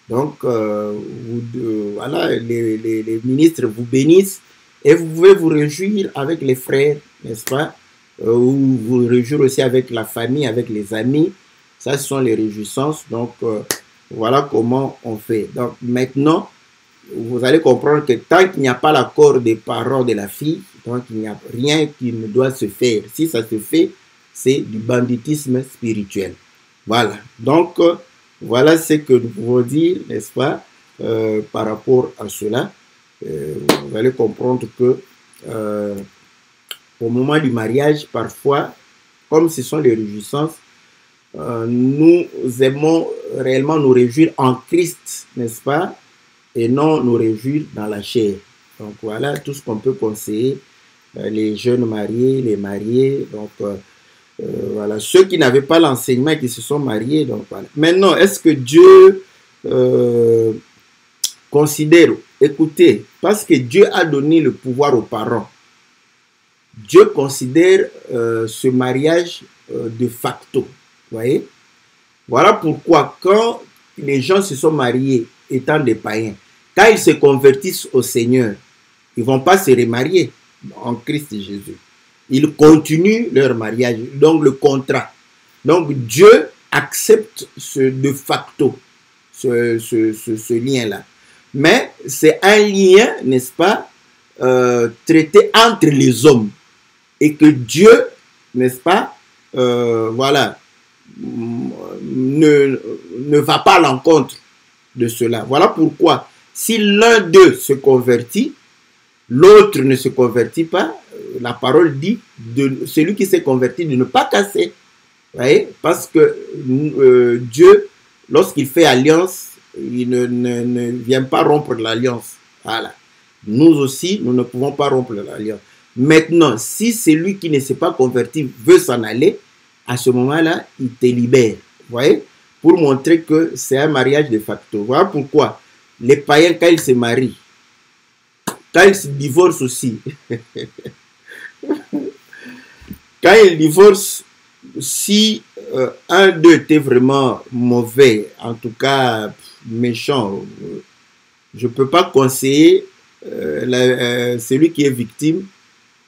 donc voilà, les ministres vous bénissent et vous pouvez vous réjouir avec les frères, n'est-ce pas, ou vous réjouir aussi avec la famille, avec les amis. Ça, ce sont les réjouissances. Donc, voilà comment on fait. Donc, maintenant, vous allez comprendre que tant qu'il n'y a pas l'accord des parents de la fille, donc il n'y a rien qui ne doit se faire. Si ça se fait, c'est du banditisme spirituel. Voilà. Donc, voilà ce que nous pouvons dire, n'est-ce pas, par rapport à cela. Vous allez comprendre que au moment du mariage, parfois, comme ce sont les réjouissances, nous aimons réellement nous réjouir en Christ, n'est-ce pas, et non nous réjouir dans la chair. Donc voilà tout ce qu'on peut conseiller les jeunes mariés, les mariés. Donc Voilà, ceux qui n'avaient pas l'enseignement et qui se sont mariés. Donc, voilà. Maintenant, est-ce que Dieu considère, écoutez, parce que Dieu a donné le pouvoir aux parents, Dieu considère ce mariage de facto. Vous voyez? Voilà pourquoi quand les gens se sont mariés étant des païens, quand ils se convertissent au Seigneur, ils ne vont pas se remarier en Christ Jésus. Ils continuent leur mariage, donc le contrat. Donc Dieu accepte de facto ce lien-là. Mais c'est un lien, n'est-ce pas, traité entre les hommes. Et que Dieu, n'est-ce pas, voilà, ne va pas à l'encontre de cela. Voilà pourquoi, si l'un d'eux se convertit, l'autre ne se convertit pas, la parole dit de celui qui s'est converti de ne pas casser. Vous voyez? Parce que Dieu, lorsqu'il fait alliance, il ne vient pas rompre l'alliance. Voilà. Nous aussi, nous ne pouvons pas rompre l'alliance. Maintenant, si celui qui ne s'est pas converti veut s'en aller, à ce moment-là, il te libère. Vous voyez? Pour montrer que c'est un mariage de facto. Voilà pourquoi les païens, quand ils se marient, quand ils se divorcent aussi, quand ils divorcent, si un d'eux était vraiment mauvais, en tout cas méchant, je ne peux pas conseiller celui qui est victime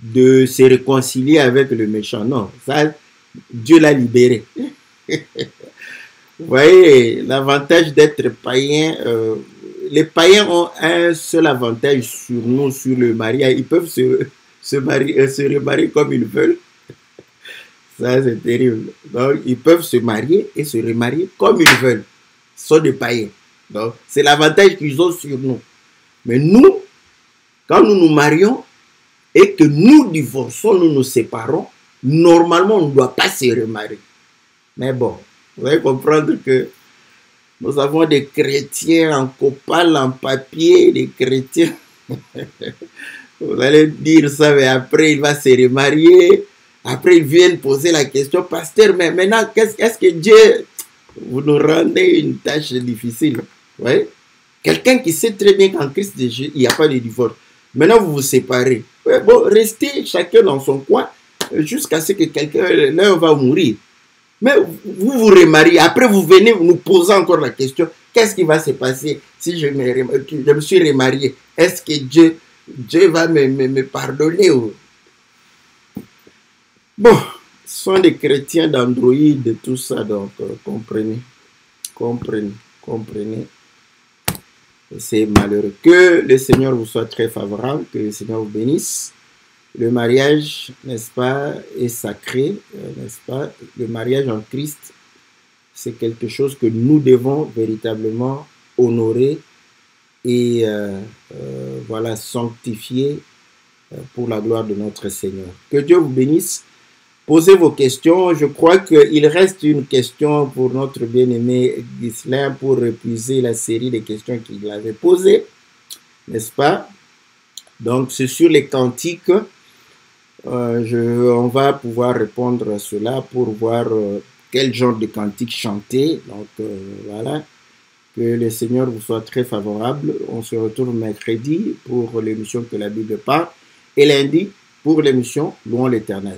de se réconcilier avec le méchant. Non, ça, Dieu l'a libéré. Vous voyez, l'avantage d'être païen, les païens ont un seul avantage sur nous, sur le mariage. Ils peuvent se remarier comme ils veulent. Ça, c'est terrible. Donc, ils peuvent se marier et se remarier comme ils veulent. Ce sont des païens. Donc, c'est l'avantage qu'ils ont sur nous. Mais nous, quand nous nous marions et que nous divorçons, nous nous séparons, normalement, on ne doit pas se remarier. Mais bon, vous allez comprendre que nous avons des chrétiens en copal, en papier, des chrétiens. Vous allez dire ça, mais après, il va se remarier. Après, ils viennent poser la question, pasteur, mais maintenant, est-ce que Dieu, vous nous rendez une tâche difficile? Ouais? Quelqu'un qui sait très bien qu'en Christ, il n'y a pas de divorce. Maintenant, vous vous séparez. Ouais, bon, restez chacun dans son coin jusqu'à ce que l'un va mourir. Mais vous vous remariez. Après, vous venez nous poser encore la question, qu'est-ce qui va se passer si je me suis remarié? Est-ce que Dieu va me pardonner? Bon, ce sont des chrétiens d'Android et tout ça, donc comprenez. C'est malheureux. Que le Seigneur vous soit très favorable, que le Seigneur vous bénisse. Le mariage, n'est-ce pas, est sacré, n'est-ce pas? Le mariage en Christ, c'est quelque chose que nous devons véritablement honorer et voilà, sanctifier pour la gloire de notre Seigneur. Que Dieu vous bénisse. Posez vos questions. Je crois qu'il reste une question pour notre bien-aimé Ghislain pour épuiser la série des questions qu'il avait posées, n'est-ce pas? Donc, c'est sur les cantiques. On va pouvoir répondre à cela pour voir quel genre de cantique chanter. Donc, voilà. Que le Seigneur vous soit très favorable. On se retrouve mercredi pour l'émission Que la Bible parle et lundi pour l'émission Louons l'Éternel.